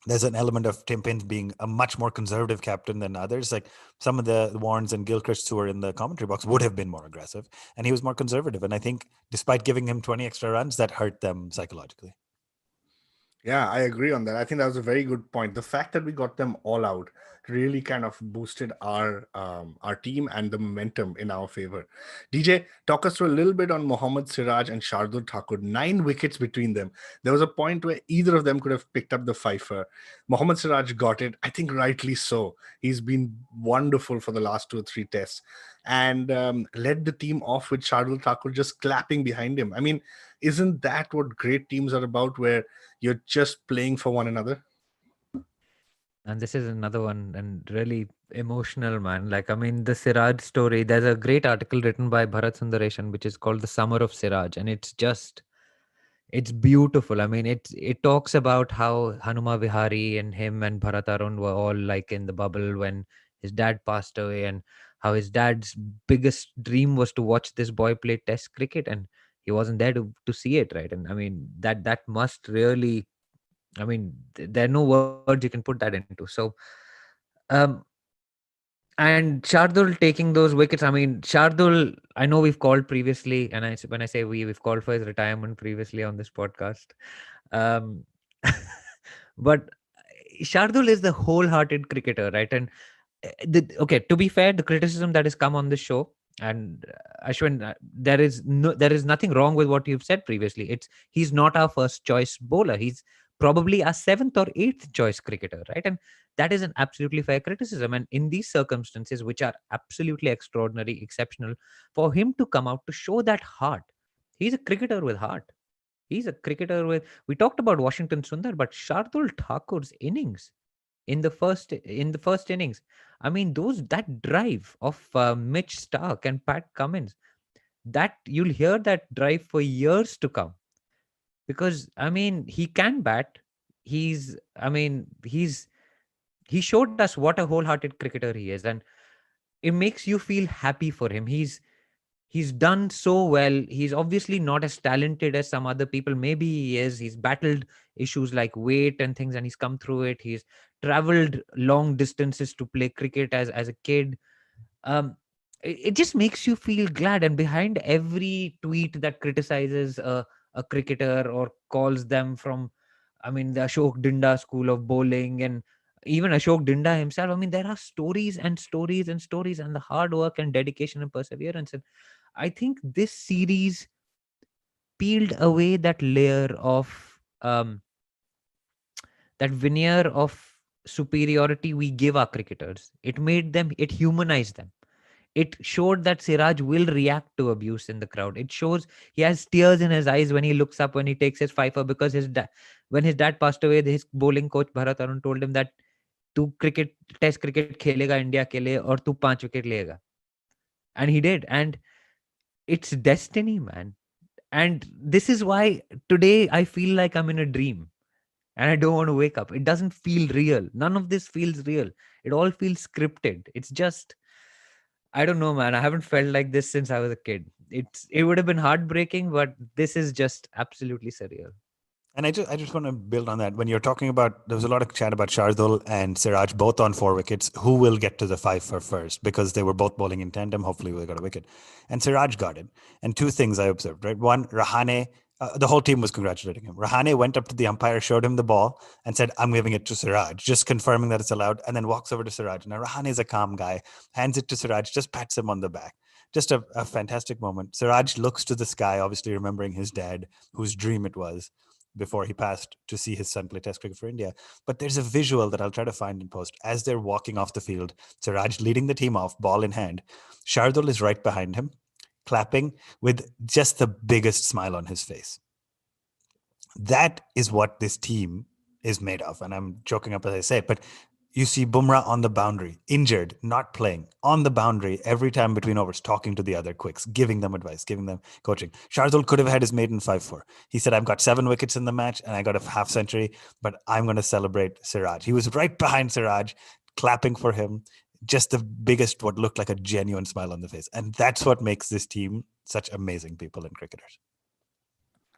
there's an element of Tim Payne being a much more conservative captain than others. Like some of the Warrens and Gilchrist who were in the commentary box would have been more aggressive, and he was more conservative. And I think despite giving him 20 extra runs, that hurt them psychologically. Yeah, I agree on that. I think that was a very good point. The fact that we got them all out really kind of boosted our team and the momentum in our favor. DJ, talk us through a little bit on Mohammad Siraj and Shardul Thakur. 9 wickets between them. There was a point where either of them could have picked up the fifer. Mohammad Siraj got it, I think rightly so. He's been wonderful for the last 2 or 3 tests, and led the team off with Shardul Thakur just clapping behind him. I mean, isn't that what great teams are about, where you're just playing for one another? And this is another one, and really emotional, man. Like, I mean, the Siraj story, there's a great article written by Bharat Sundaresan, which is called The Summer of Siraj. And it's beautiful. I mean, it talks about how Hanuma Vihari and him and Bharat Arun were all like in the bubble when his dad passed away, and how his dad's biggest dream was to watch this boy play test cricket, and he wasn't there to see it, right? And I mean, that must really, I mean, there are no words you can put that into. So, and Shardul taking those wickets. I mean, Shardul, I know we've called previously, and when I say we've called for his retirement previously on this podcast. But Shardul is the wholehearted cricketer, right? And okay, to be fair, the criticism that has come on this show, and Ashwin, there is nothing wrong with what you've said previously. He's not our first choice bowler. He's probably our 7th or 8th choice cricketer, right? And that is an absolutely fair criticism. And in these circumstances, which are absolutely extraordinary, exceptional, for him to come out to show that heart, he's a cricketer with heart. He's a cricketer with. We talked about Washington Sundar, but Shardul Thakur's innings in the first innings. I mean, that drive of Mitch Stark and Pat Cummins, that you'll hear that drive for years to come, because I mean he can bat. He showed us what a wholehearted cricketer he is, and it makes you feel happy for him. He's done so well. He's obviously not as talented as some other people. Maybe he is. He's battled issues like weight and things, and he's come through it. He's traveled long distances to play cricket as a kid. It just makes you feel glad. And behind every tweet that criticizes a cricketer or calls them from, I mean, the Ashok Dinda school of bowling, and even Ashok Dinda himself, I mean, there are stories and stories and stories, and the hard work and dedication and perseverance. And I think this series peeled away that layer of that veneer of superiority we give our cricketers. It humanized them. It showed that Siraj will react to abuse in the crowd. It shows he has tears in his eyes when he looks up, when he takes his fifer, because when his dad passed away, his bowling coach Bharat Arun told him that तू cricket test cricket खेलेगा India के लिए और तू 5 wicket लेगा. And he did. And it's destiny, man. And this is why today I feel like I'm in a dream and I don't want to wake up. It doesn't feel real. None of this feels real. It all feels scripted. It's just, I don't know, man. I haven't felt like this since I was a kid. It would have been heartbreaking, but this is just absolutely surreal. And I just want to build on that. When you're talking about, there was a lot of chat about Shardul and Siraj both on 4 wickets. Who will get to the 5 for first? Because they were both bowling in tandem. Hopefully they got a wicket. And Siraj got it. And 2 things I observed, right? One, Rahane, the whole team was congratulating him. Rahane went up to the umpire, showed him the ball and said, I'm giving it to Siraj, just confirming that it's allowed, and then walks over to Siraj. Now Rahane is a calm guy, hands it to Siraj, just pats him on the back. Just a fantastic moment. Siraj looks to the sky, obviously remembering his dad, whose dream it was before he passed, to see his son play Test cricket for India. But there's a visual that I'll try to find in post. As they're walking off the field, Siraj leading the team off, ball in hand. Shardul is right behind him, clapping with just the biggest smile on his face. That is what this team is made of. And I'm joking up as I say it, but you see Bumrah on the boundary, injured, not playing, on the boundary every time between overs, talking to the other quicks, giving them advice, giving them coaching. Shardul could have had his maiden 5-4. He said, I've got 7 wickets in the match and I got a half century, but I'm going to celebrate Siraj. He was right behind Siraj, clapping for him, just the biggest, what looked like a genuine smile on the face. And that's what makes this team such amazing people and cricketers.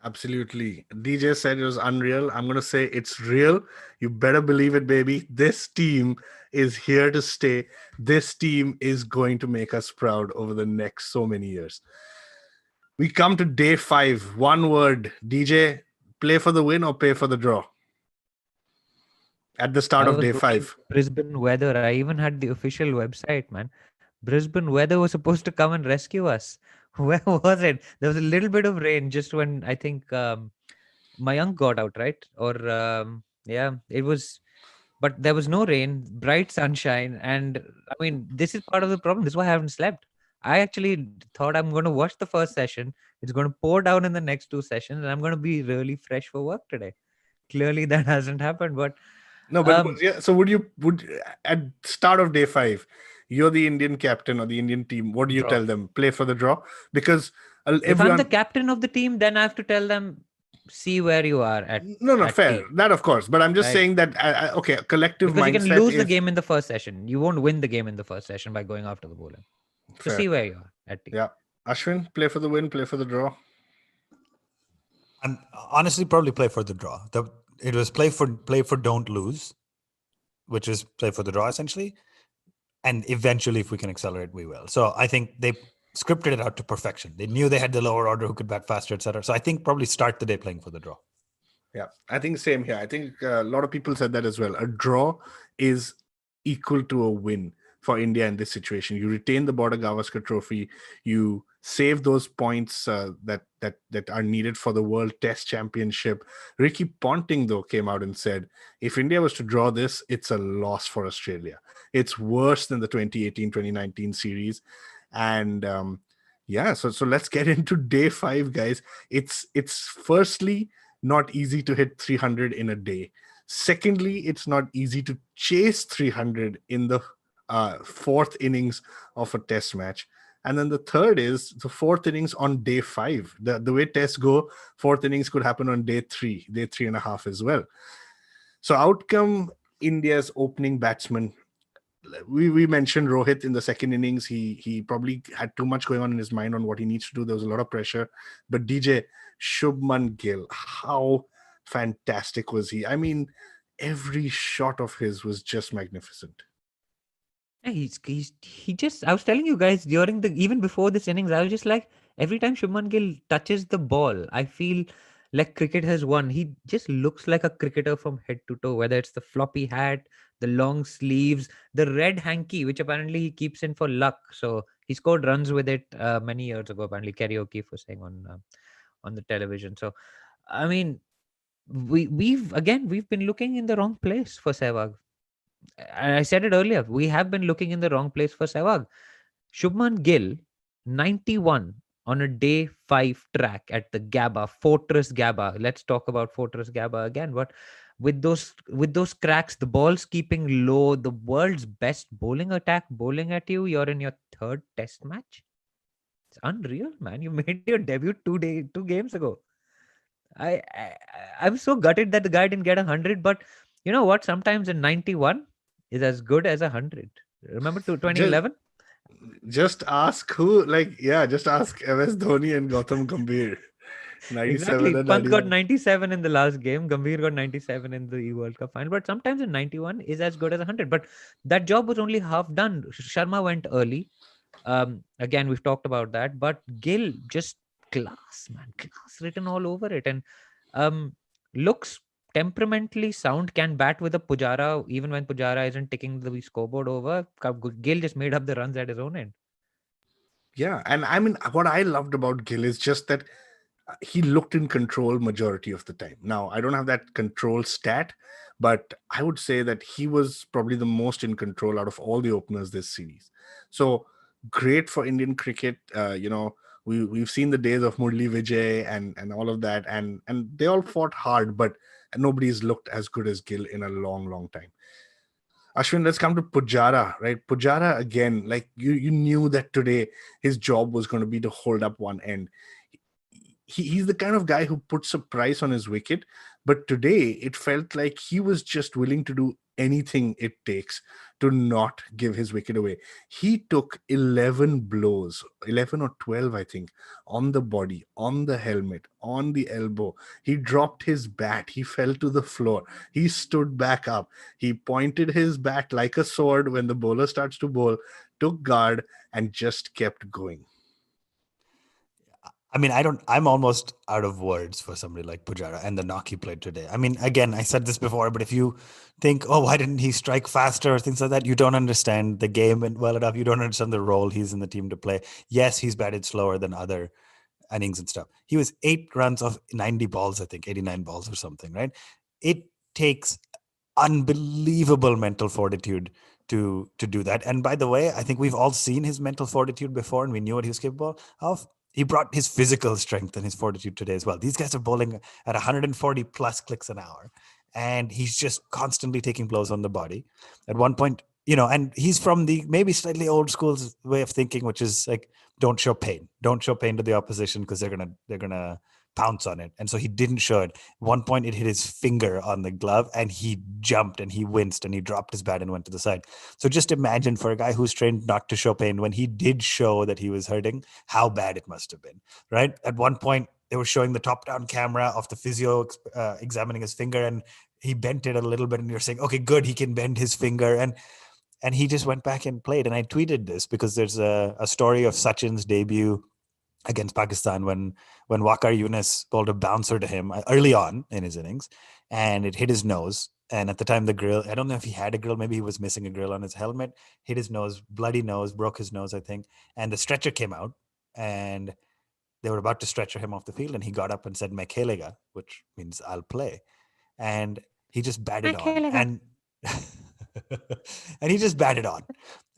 Absolutely. DJ said it was unreal. I'm going to say it's real. You better believe it, baby. This team is here to stay. This team is going to make us proud over the next so many years. We come to day 5. One word. DJ, play for the win or pay for the draw? At the start of day 5. Brisbane weather. I even had the official website, man. Brisbane weather was supposed to come and rescue us. Where was it? There was a little bit of rain just when I think Mayank got out, right? Or yeah, it was, but there was no rain, bright sunshine. And I mean, this is part of the problem. This is why I haven't slept. I actually thought I'm going to watch the first session. It's going to pour down in the next 2 sessions and I'm going to be really fresh for work today. Clearly that hasn't happened, but no, but yeah, so would at start of day 5, you're the Indian captain or the Indian team, what do you tell them? Play for the draw? Because if I'm the captain of the team, then I have to tell them, see where you are at. No, fair. Team. That of course. But I'm just saying that, okay, collective because mindset. Because you can lose the game in the first session. You won't win the game in the first session by going after the bowler. So see where you are at team. Yeah. Ashwin, play for the win, play for the draw? I'm honestly probably play for the draw. It was play for don't lose, which is play for the draw essentially. And eventually, if we can accelerate, we will. So I think they scripted it out to perfection. They knew they had the lower order who could bat faster, etc. So I think probably start the day playing for the draw. Yeah, I think same here. I think a lot of people said that as well. A draw is equal to a win for India in this situation. You retain the Border Gavaskar Trophy. You save those points that are needed for the World Test Championship. Ricky Ponting, though, came out and said, if India was to draw this, it's a loss for Australia. It's worse than the 2018-2019 series. And yeah, so let's get into day 5, guys. It's firstly not easy to hit 300 in a day. Secondly, it's not easy to chase 300 in the fourth innings of a test match. And then the third is the fourth innings on day 5. The way tests go, fourth innings could happen on day 3.5 as well. So out come India's opening batsman. We mentioned Rohit in the second innings. He probably had too much going on in his mind on what he needs to do. There was a lot of pressure. But DJ, Shubman Gill, how fantastic was he? I mean, every shot of his was just magnificent. Yeah, he just, I was telling you guys during even before this innings, I was just like, every time Shubman Gill touches the ball, I feel like cricket has won. He just looks like a cricketer from head to toe, whether it's the floppy hat, the long sleeves, the red hanky, which apparently he keeps in for luck. So he scored runs with it many years ago, apparently karaoke for saying on the television. So, I mean, we've been looking in the wrong place for Sehwag. I said it earlier, we have been looking in the wrong place for Sehwag. Shubman Gill, 91 on a day 5 track at the Gabba, Fortress Gabba. Let's talk about Fortress Gabba again. But with those cracks, the ball's keeping low, the world's best bowling attack bowling at you, you're in your third test match. It's unreal, man. You made your debut 2 games ago. I'm so gutted that the guy didn't get 100, but you know what? Sometimes a 91 is as good as 100. Remember 2011? Just ask just ask MS Dhoni and Gautam Gambhir. 97 Exactly. and Pant got 91. 97 in the last game. Gambhir got 97 in the World Cup final. But sometimes a 91 is as good as 100. But that job was only half done. Sharma went early. Again, we've talked about that. But Gill, just class, man. Class written all over it. And looks temperamentally sound, can bat with a Pujara even when Pujara isn't taking the scoreboard over. Gill just made up the runs at his own end. Yeah, and I mean, what I loved about Gill is just that he looked in control majority of the time. Now, I don't have that control stat, but I would say that he was probably the most in control out of all the openers this series. So great for Indian cricket. We've seen the days of Murli Vijay and all of that, and they all fought hard, but nobody's looked as good as Gill in a long time. Ashwin, let's come to Pujara, right? Pujara, again, like you knew that today his job was going to be to hold up one end. He's the kind of guy who puts a price on his wicket, but today it felt like he was just willing to do anything it takes to not give his wicket away. He took 11 blows, 11 or 12, I think, on the body, on the helmet, on the elbow. He dropped his bat. He fell to the floor. He stood back up. He pointed his bat like a sword when the bowler starts to bowl, took guard, and just kept going. I mean, I'm almost out of words for somebody like Pujara and the knock he played today. I mean, again, I said this before, but if you think, oh, why didn't he strike faster or things like that, you don't understand the game well enough. You don't understand the role he's in the team to play. Yes, he's batted slower than other innings and stuff. He was 8 runs of 90 balls, I think, 89 balls or something, right? It takes unbelievable mental fortitude to do that. And by the way, I think we've all seen his mental fortitude before and we knew what he was capable of. He brought his physical strength and his fortitude today as well. These guys are bowling at 140 plus clicks an hour, and he's just constantly taking blows on the body. At one point, and he's from the maybe slightly old school way of thinking, which is like, don't show pain to the opposition because they're gonna pounce on it. And so he didn't show it. At one point, it hit his finger on the glove, and he jumped and he winced and he dropped his bat and went to the side. So just imagine, for a guy who's trained not to show pain, when he did show that he was hurting, how bad it must have been, right? At one point, they were showing the top-down camera of the physio examining his finger, and he bent it a little bit, and you're saying, okay, good, he can bend his finger. And he just went back and played. And I tweeted this because there's a story of Sachin's debut against Pakistan when Waqar Younis bowled a bouncer to him early on in his innings, and it hit his nose. And at the time, the grill, I don't know if he had a grill, maybe he was missing a grill on his helmet, hit his nose, bloody nose, broke his nose, I think. And the stretcher came out, and they were about to stretcher him off the field, and he got up and said, "Main khelega," which means I'll play. And he just batted on. And and he just batted on.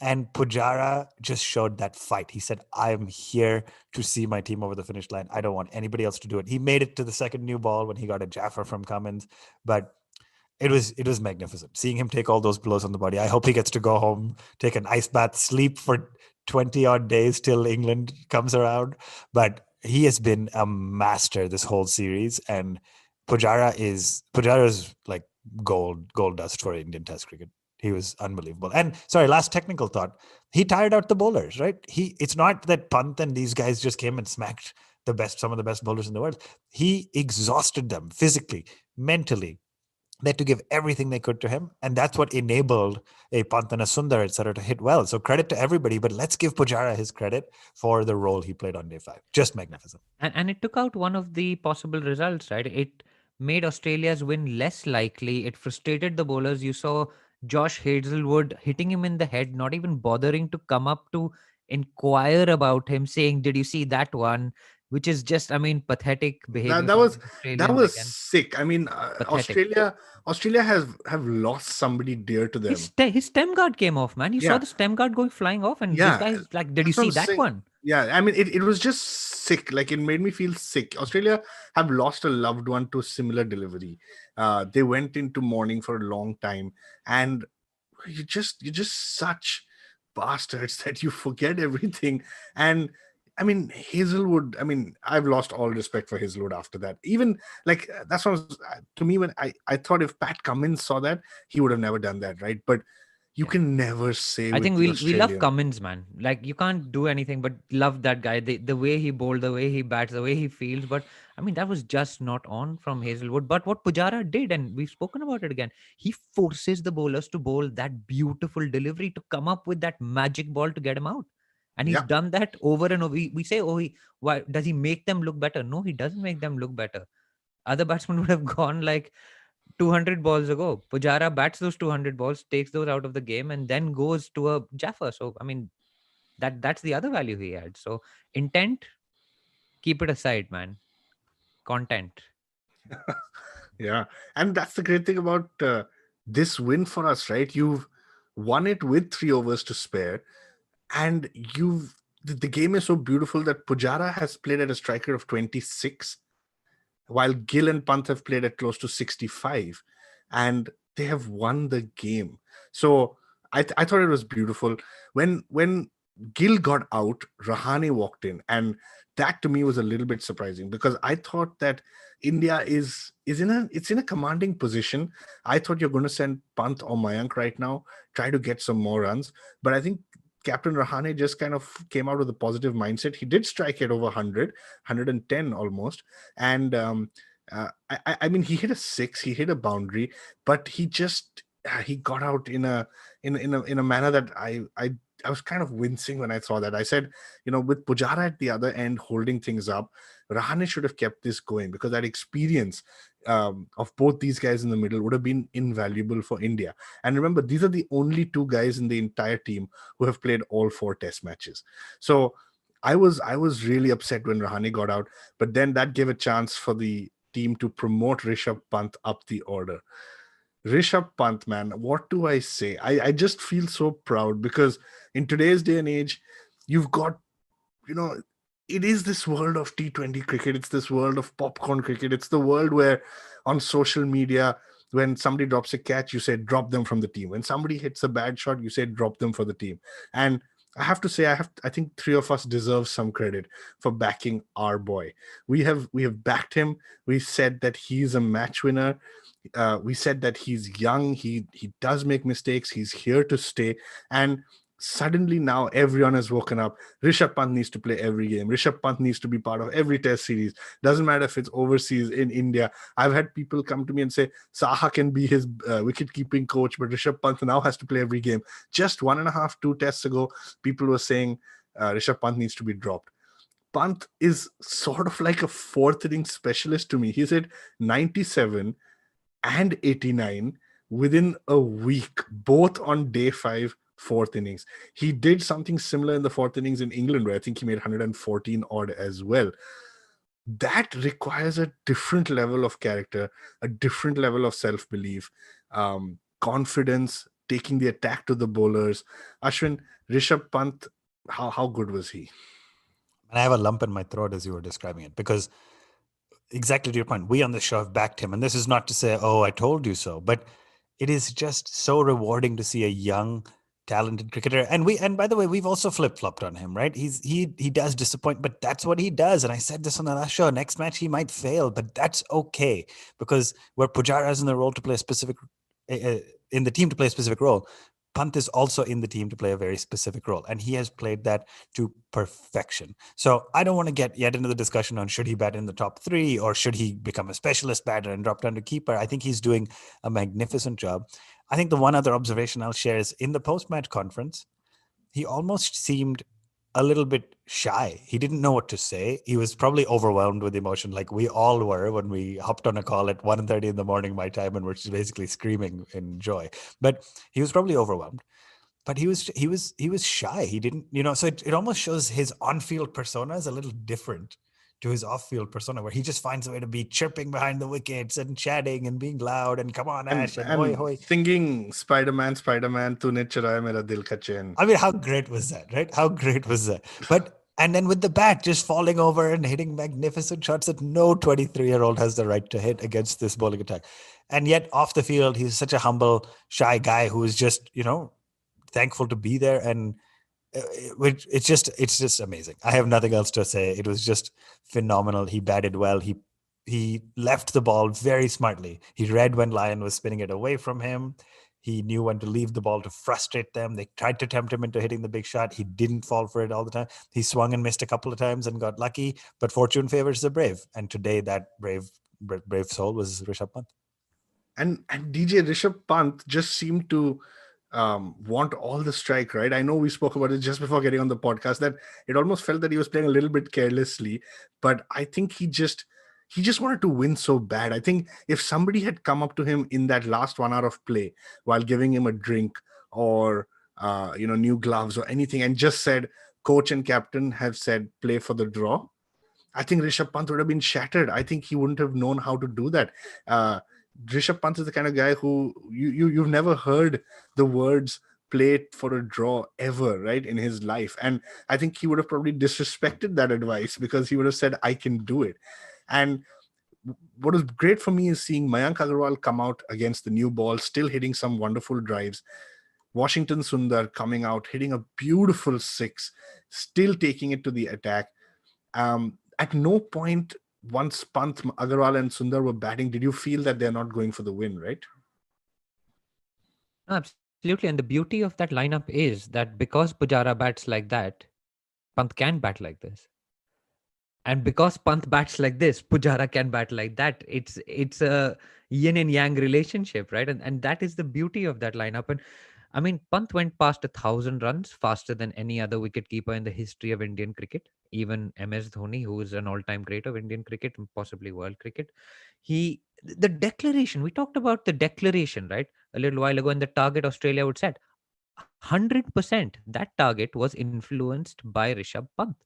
And Pujara just showed that fight. He said, I'm here to see my team over the finish line. I don't want anybody else to do it. He made it to the second new ball when he got a Jaffa from Cummins. But it was magnificent seeing him take all those blows on the body. I hope he gets to go home, take an ice bath, sleep for 20 odd days till England comes around. But he has been a master this whole series, and Pujara is like gold dust for Indian Test cricket. He was unbelievable. And sorry, last technical thought. He tired out the bowlers, right? It's not that Pant and these guys just came and smacked some of the best bowlers in the world. He exhausted them physically, mentally. They had to give everything they could to him. And that's what enabled a Pant and a Sundar, etc., to hit well. So credit to everybody, but let's give Pujara his credit for the role he played on day 5. Just magnificent. And it took out one of the possible results, right? It made Australia's win less likely. It frustrated the bowlers. You saw Josh Hazlewood hitting him in the head, not even bothering to come up to inquire about him, saying, "Did you see that one?" Which is just, I mean, pathetic behavior. That was Australians again. sick. I mean, Australia have lost somebody dear to them. His stem guard came off, man. You saw the stem guard going flying off, and this guy's like, "Did you see that one?" Yeah, I mean, it was just sick. Like, it made me feel sick. Australia have lost a loved one to similar delivery. They went into mourning for a long time, and you're just such bastards that you forget everything. And I mean, Hazelwood, I mean, I've lost all respect for Hazelwood after that. Even like, that's what was, to me, when I thought if Pat Cummins saw that, he would have never done that, right? But you can never say. I think we love Cummins, man. Like, you can't do anything but love that guy. The way he bowled, the way he bats, the way he feels. But I mean, that was just not on from Hazelwood. But what Pujara did, and we've spoken about it again, he forces the bowlers to bowl that beautiful delivery, to come up with that magic ball to get him out. And he's done that over and over. We say, why does he make them look better? No, he doesn't make them look better. Other batsmen would have gone like 200 balls ago. Pujara bats those 200 balls, takes those out of the game, and then goes to a Jaffa. So, I mean, that's the other value he adds. So, intent, keep it aside, man. Content. Yeah. And that's the great thing about this win for us, right? You've won it with 3 overs to spare. And the game is so beautiful that Pujara has played at a striker of 26, while Gill and Pant have played at close to 65, and they have won the game. So I thought it was beautiful. When Gill got out, Rahane walked in, and that to me was a little bit surprising, because I thought that India is in a commanding position. I thought you're going to send Pant or Mayank right now, try to get some more runs, but I think Captain Rahane just kind of came out with a positive mindset. He did strike it over 100, 110 almost. And I mean, he hit a 6, he hit a boundary, but he got out in a manner that I was kind of wincing when I saw that. I said, with Pujara at the other end holding things up, Rahane should have kept this going, because that experience of both these guys in the middle would have been invaluable for India. And remember, these are the only 2 guys in the entire team who have played all 4 test matches. So I was really upset when Rahane got out, but then that gave a chance for the team to promote Rishabh Pant up the order. Rishabh Pant, man, what do I say? I just feel so proud, because in today's day and age, you've got, it is this world of T20 cricket. It's this world of popcorn cricket. It's the world where on social media, when somebody drops a catch, you say, drop them from the team. When somebody hits a bad shot, you say, drop them for the team. And I have to say, I think 3 of us deserve some credit for backing our boy. We have backed him. We said that he's a match winner. We said that he's young. He does make mistakes. He's here to stay. And suddenly now everyone has woken up. Rishabh Pant needs to play every game. Rishabh Pant needs to be part of every test series. Doesn't matter if it's overseas, in India. I've had people come to me and say, Saha can be his wicket-keeping coach, but Rishabh Pant now has to play every game. Just 1.5, 2 tests ago, people were saying Rishabh Pant needs to be dropped. Pant is sort of like a 4th inning specialist to me. He's hit 97 and 89 within a week, both on day 5 fourth innings. He did something similar in the fourth innings in England, where I think he made 114 odd as well. That requires a different level of character, a different level of self-belief, confidence, taking the attack to the bowlers. Ashwin, Rishabh Pant, how good was he? And I have a lump in my throat as you were describing it, because exactly to your point, we on the show have backed him. And this is not to say, oh, I told you so, but it is just so rewarding to see a young, talented cricketer. And by the way, we've also flip-flopped on him, right? He does disappoint, but that's what he does. And I said this on the last show, next match he might fail, but that's okay, because where Pujara is in the role to play a specific in the team to play a specific role, Pant is also in the team to play a very specific role, and he has played that to perfection. So I don't want to get yet into the discussion on should he bat in the top three or should he become a specialist batter and drop down to keeper. I think he's doing a magnificent job. I think the one other observation I'll share is in the post-match conference, he almost seemed a little bit shy. He didn't know what to say. He was probably overwhelmed with emotion, like we all were when we hopped on a call at 1:30 in the morning my time, and we're just basically screaming in joy. But he was probably overwhelmed. But he was shy. He didn't, so it almost shows his on-field persona is a little different to his off-field persona, where he just finds a way to be chirping behind the wickets and chatting and being loud and come on, Ash, and hoy hoy. Singing Spider-Man, Tune churaya mera dil ka chain. I mean, how great was that, right? How great was that? And then with the bat just falling over and hitting magnificent shots that no 23-year-old has the right to hit against this bowling attack. And yet off the field, he's such a humble, shy guy who is just, thankful to be there. And it's just amazing. I have nothing else to say. It was just phenomenal. He batted well. He left the ball very smartly. He read when Lyon was spinning it away from him. He knew when to leave the ball to frustrate them. They tried to tempt him into hitting the big shot. He didn't fall for it all the time. He swung and missed a couple of times and got lucky, but fortune favors the brave. And today that brave soul was Rishabh Pant. And DJ Rishabh Pant just seemed to want all the strike, right? I know we spoke about it just before getting on the podcast, that it almost felt that he was playing a little bit carelessly, but I think he just wanted to win so bad. I think if somebody had come up to him in that last 1 hour of play while giving him a drink or new gloves or anything, and just said, coach and captain have said play for the draw, I think Rishabh Pant would have been shattered. I think he wouldn't have known how to do that. Rishabh Pant is the kind of guy who you've never heard the words play for a draw ever, right, in his life. And I think he would have probably disrespected that advice, because he would have said, I can do it. And what was great for me is seeing Mayank Agarwal come out against the new ball, still hitting some wonderful drives. Washington Sundar coming out, hitting a beautiful six, still taking it to the attack. At no point, once Pant, Agarwal and Sundar were batting, did you feel that they're not going for the win, right? Absolutely. And the beauty of that lineup is that because Pujara bats like that, Pant can bat like this. And because Pant bats like this, Pujara can bat like that. It's a yin and yang relationship, right? And that is the beauty of that lineup. And I mean, Pant went past 1,000 runs faster than any other wicketkeeper in the history of Indian cricket. Even MS Dhoni, who is an all-time great of Indian cricket, possibly world cricket. The declaration, we talked about the declaration, right? A little while ago, and the target Australia would set. 100%, that target was influenced by Rishabh Pant.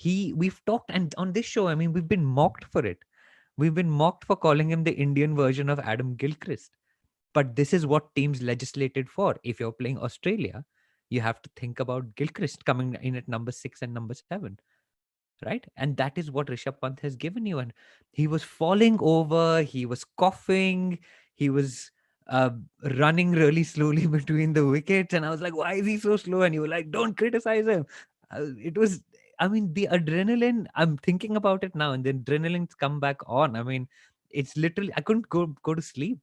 We've talked, and on this show, I mean, we've been mocked for it. We've been mocked for calling him the Indian version of Adam Gilchrist. But this is what teams legislated for. If you're playing Australia, you have to think about Gilchrist coming in at number 6 and number 7, right? And that is what Rishabh Pant has given you. And he was falling over, he was coughing, he was running really slowly between the wickets. And I was like, why is he so slow? And you were like, don't criticize him. The adrenaline, I'm thinking about it now, and the adrenaline's come back on. I mean, it's literally, I couldn't go to sleep.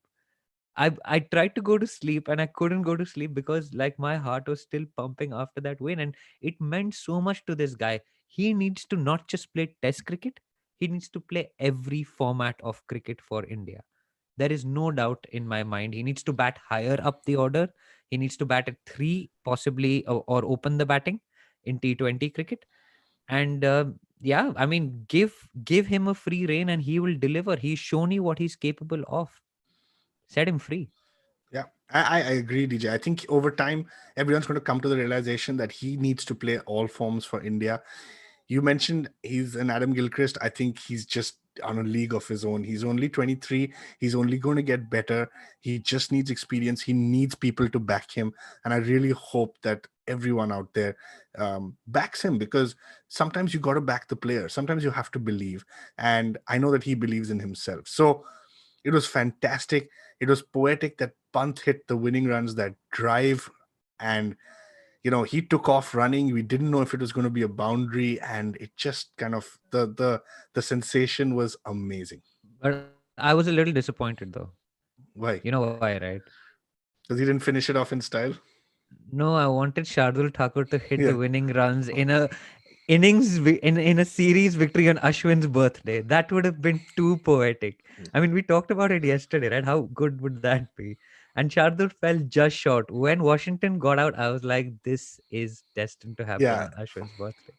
I tried to go to sleep and I couldn't go to sleep because like my heart was still pumping after that win, and it meant so much to this guy. He needs to not just play test cricket, he needs to play every format of cricket for India. There is no doubt in my mind. He needs to bat higher up the order. He needs to bat at 3 possibly, or open the batting in T20 cricket. And I mean, give him a free rein and he will deliver. He's shown you what he's capable of. Set him free. Yeah. I agree, DJ. I think over time, everyone's going to come to the realization that he needs to play all forms for India. You mentioned he's an Adam Gilchrist. I think he's just on a league of his own. He's only 23. He's only going to get better. He just needs experience. He needs people to back him. And I really hope that everyone out there backs him, because sometimes you got to back the player. Sometimes you have to believe. And I know that he believes in himself. So it was fantastic. It was poetic that Pant hit the winning runs, that drive, and he took off running. We didn't know if it was going to be a boundary, and it just kind of the sensation was amazing. But I was a little disappointed though. You Why? know why, right? Because he didn't finish it off in style. No, I wanted Shardul Thakur to hit Yeah. the winning runs in a in a series victory on Ashwin's birthday. That would have been too poetic. I mean, we talked about it yesterday, right? How good would that be? And Shardul fell just short. When Washington got out, I was like, this is destined to happen Yeah, on Ashwin's birthday.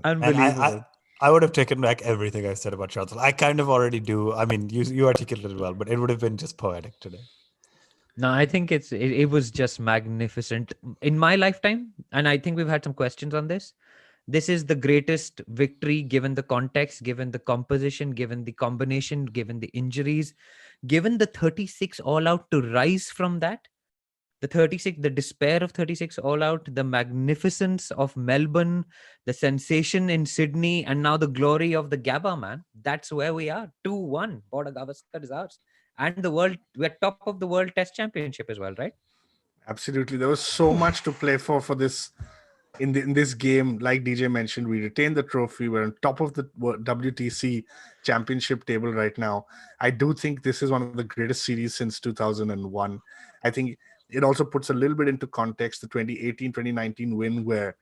And Unbelievable. I would have taken back everything I said about Shardul. I kind of already do. I mean, you articulated it well, but it would have been just poetic today. No, I think it was just magnificent in my lifetime, and I think we've had some questions on this. This is the greatest victory given the context, given the composition, given the combination, given the injuries, given the 36 all out to rise from that. The 36, the despair of 36 all out, the magnificence of Melbourne, the sensation in Sydney, and now the glory of the Gabba, man. That's where we are. 2-1. Border Gavaskar is ours. And the world, we're top of the World Test Championship as well, right? absolutely. There was so much to play for this in this game. Like DJ mentioned, we retained the trophy. We're on top of the WTC championship table right now. I do think this is one of the greatest series since 2001. I think it also puts a little bit into context the 2018-2019 win, where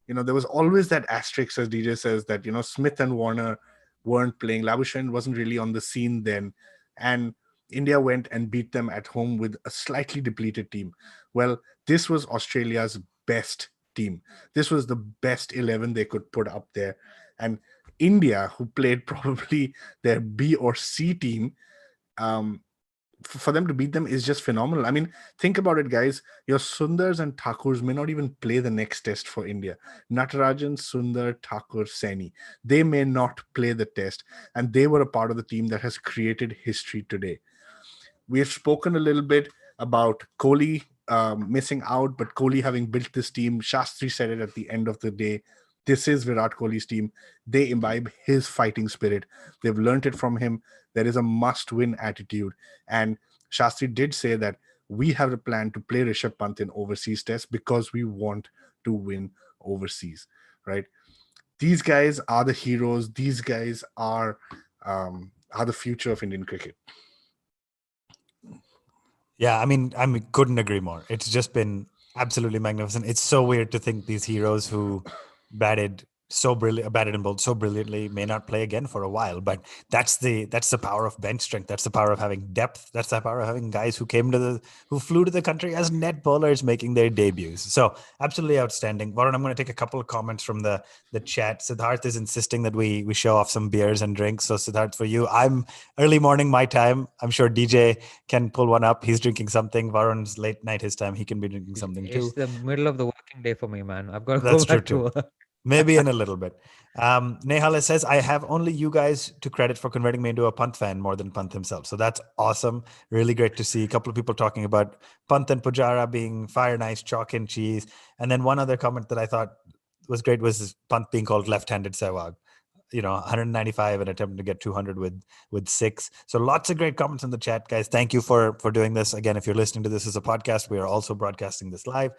there was always that asterisk, as DJ says, that Smith and Warner weren't playing. Labuschagne wasn't really on the scene then, and India went and beat them at home with a slightly depleted team. Well, this was Australia's best team. This was the best 11 they could put up there, and India, who played probably their B or C team, for them to beat them is just phenomenal. I mean, think about it, guys. Your Sundars and Thakurs may not even play the next test for India. Natarajan, Sundar, Thakur, Saini, they may not play the test, and they were a part of the team that has created history today. We have spoken a little bit about Kohli missing out, but Kohli having built this team. Shastri said it at the end of the day. This is Virat Kohli's team. They imbibe his fighting spirit. They've learned it from him. There is a must-win attitude. And Shastri did say that we have a plan to play Rishabh Pant in overseas tests because we want to win overseas, right? These guys are the heroes. These guys are the future of Indian cricket. Yeah, I mean, couldn't agree more. It's just been absolutely magnificent. It's so weird to think these heroes who batted and bowled so brilliantly may not play again for a while. But that's the power of bench strength. That's the power of having depth. That's the power of having guys who flew to the country as net bowlers making their debuts. So absolutely outstanding. Varun, I'm going to take a couple of comments from the chat. Siddharth is insisting that we show off some beers and drinks. So Siddharth, for you, I'm early morning my time. I'm sure DJ can pull one up. He's drinking something. Varun's late night his time. He can be drinking something too. It's the middle of the working day for me, man. I've got to That's go back true to too. work. Maybe in a little bit. Nehala says, I have only you guys to credit for converting me into a Pant fan more than Pant himself. So that's awesome. Really great to see a couple of people talking about Pant and Pujara being fire nice, chalk and cheese. And then one other comment that I thought was great was Pant being called left-handed Sehwag. 195 and attempting to get 200 with 6. So lots of great comments in the chat, guys. Thank you for doing this. Again, if you're listening to this as a podcast, we are also broadcasting this live.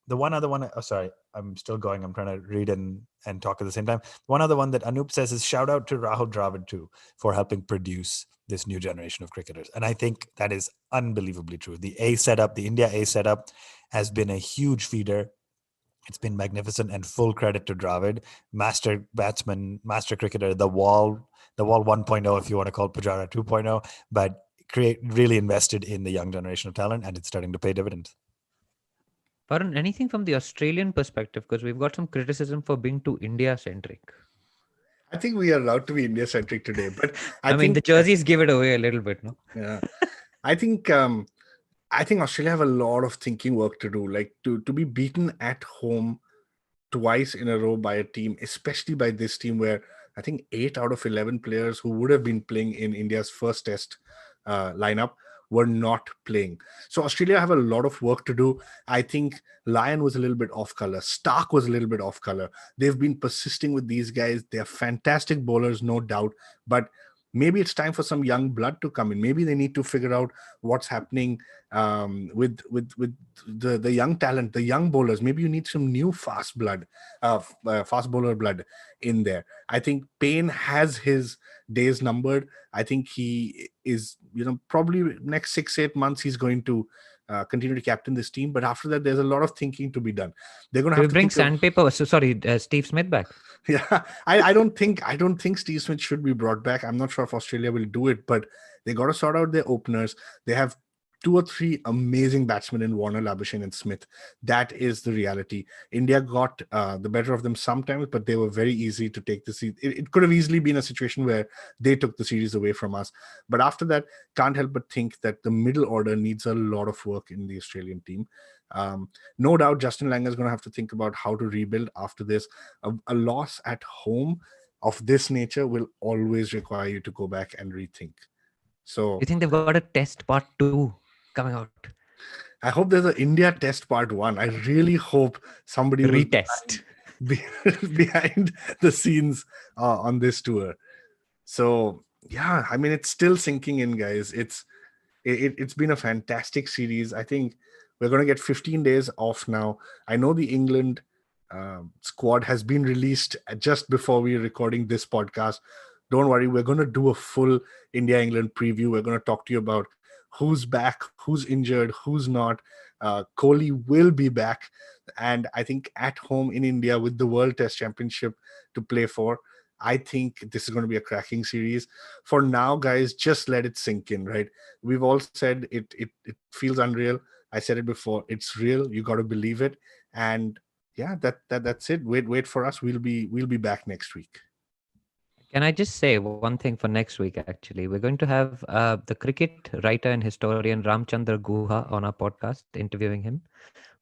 The one other one, sorry, I'm still going. I'm trying to read and talk at the same time. One other one that Anup says is shout out to Rahul Dravid too for helping produce this new generation of cricketers. And I think that is unbelievably true. The India A setup has been a huge feeder. It's been magnificent, and full credit to Dravid, master batsman, master cricketer, the wall 1.0, if you want to call Pujara 2.0, but really invested in the young generation of talent, and it's starting to pay dividends. Varun, anything from the Australian perspective? Because we've got some criticism for being too India-centric. I think we are allowed to be India-centric today, but I mean, think the jerseys give it away a little bit, no? Yeah. I think I think Australia have a lot of thinking work to do. Like to be beaten at home twice in a row by a team, especially by this team where I think 8 out of 11 players who would have been playing in India's first test lineup were not playing. So Australia have a lot of work to do. I think Lyon was a little bit off color. Stark was a little bit off color. They've been persisting with these guys. They're fantastic bowlers, no doubt. But maybe it's time for some young blood to come in. Maybe they need to figure out what's happening with the young talent, the young bowlers. Maybe you need some new fast blood, fast bowler blood in there. I think Payne has his days numbered. I think he is, probably next 6-8 months he's going to continue to captain this team. But after that, there's a lot of thinking to be done. They're going to Do we have to bring think of- sandpaper? So sorry, Steve Smith back. Yeah, I don't think Steve Smith should be brought back. I'm not sure if Australia will do it, but they got to sort out their openers. They have 2 or 3 amazing batsmen in Warner, Labuschagne, and Smith. That is the reality. India got the better of them sometimes, but they were very easy to take the series. It could have easily been a situation where they took the series away from us. But after that, can't help but think that the middle order needs a lot of work in the Australian team. No doubt Justin Langer is going to have to think about how to rebuild after this. A loss at home of this nature will always require you to go back and rethink. So You think they've got a test part 2 coming out? I hope there's an India test part 1. I really hope somebody was Retest. behind the scenes on this tour. So yeah, I mean, it's still sinking in, guys. It's been a fantastic series. I think we're going to get 15 days off now. I know the England squad has been released just before we're recording this podcast. Don't worry, we're going to do a full India-England preview. We're going to talk to you about who's back, who's injured, who's not. Kohli will be back. And I think at home in India with the World Test Championship to play for, I think this is going to be a cracking series. For now, guys, just let it sink in, right? We've all said it feels unreal. I said it before. It's real. You got to believe it. And yeah, that's it. Wait for us. We'll be back next week. Can I just say one thing for next week? Actually, we're going to have the cricket writer and historian Ramchandra Guha on our podcast, interviewing him.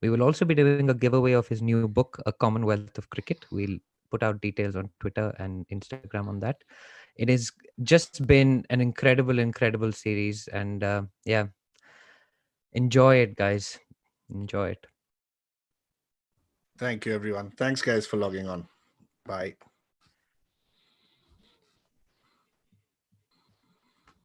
We will also be doing a giveaway of his new book, A Commonwealth of Cricket. We'll put out details on Twitter and Instagram on that. It has just been an incredible series, and yeah, enjoy it, guys. Enjoy it. Thank you, everyone. Thanks, guys, for logging on. Bye.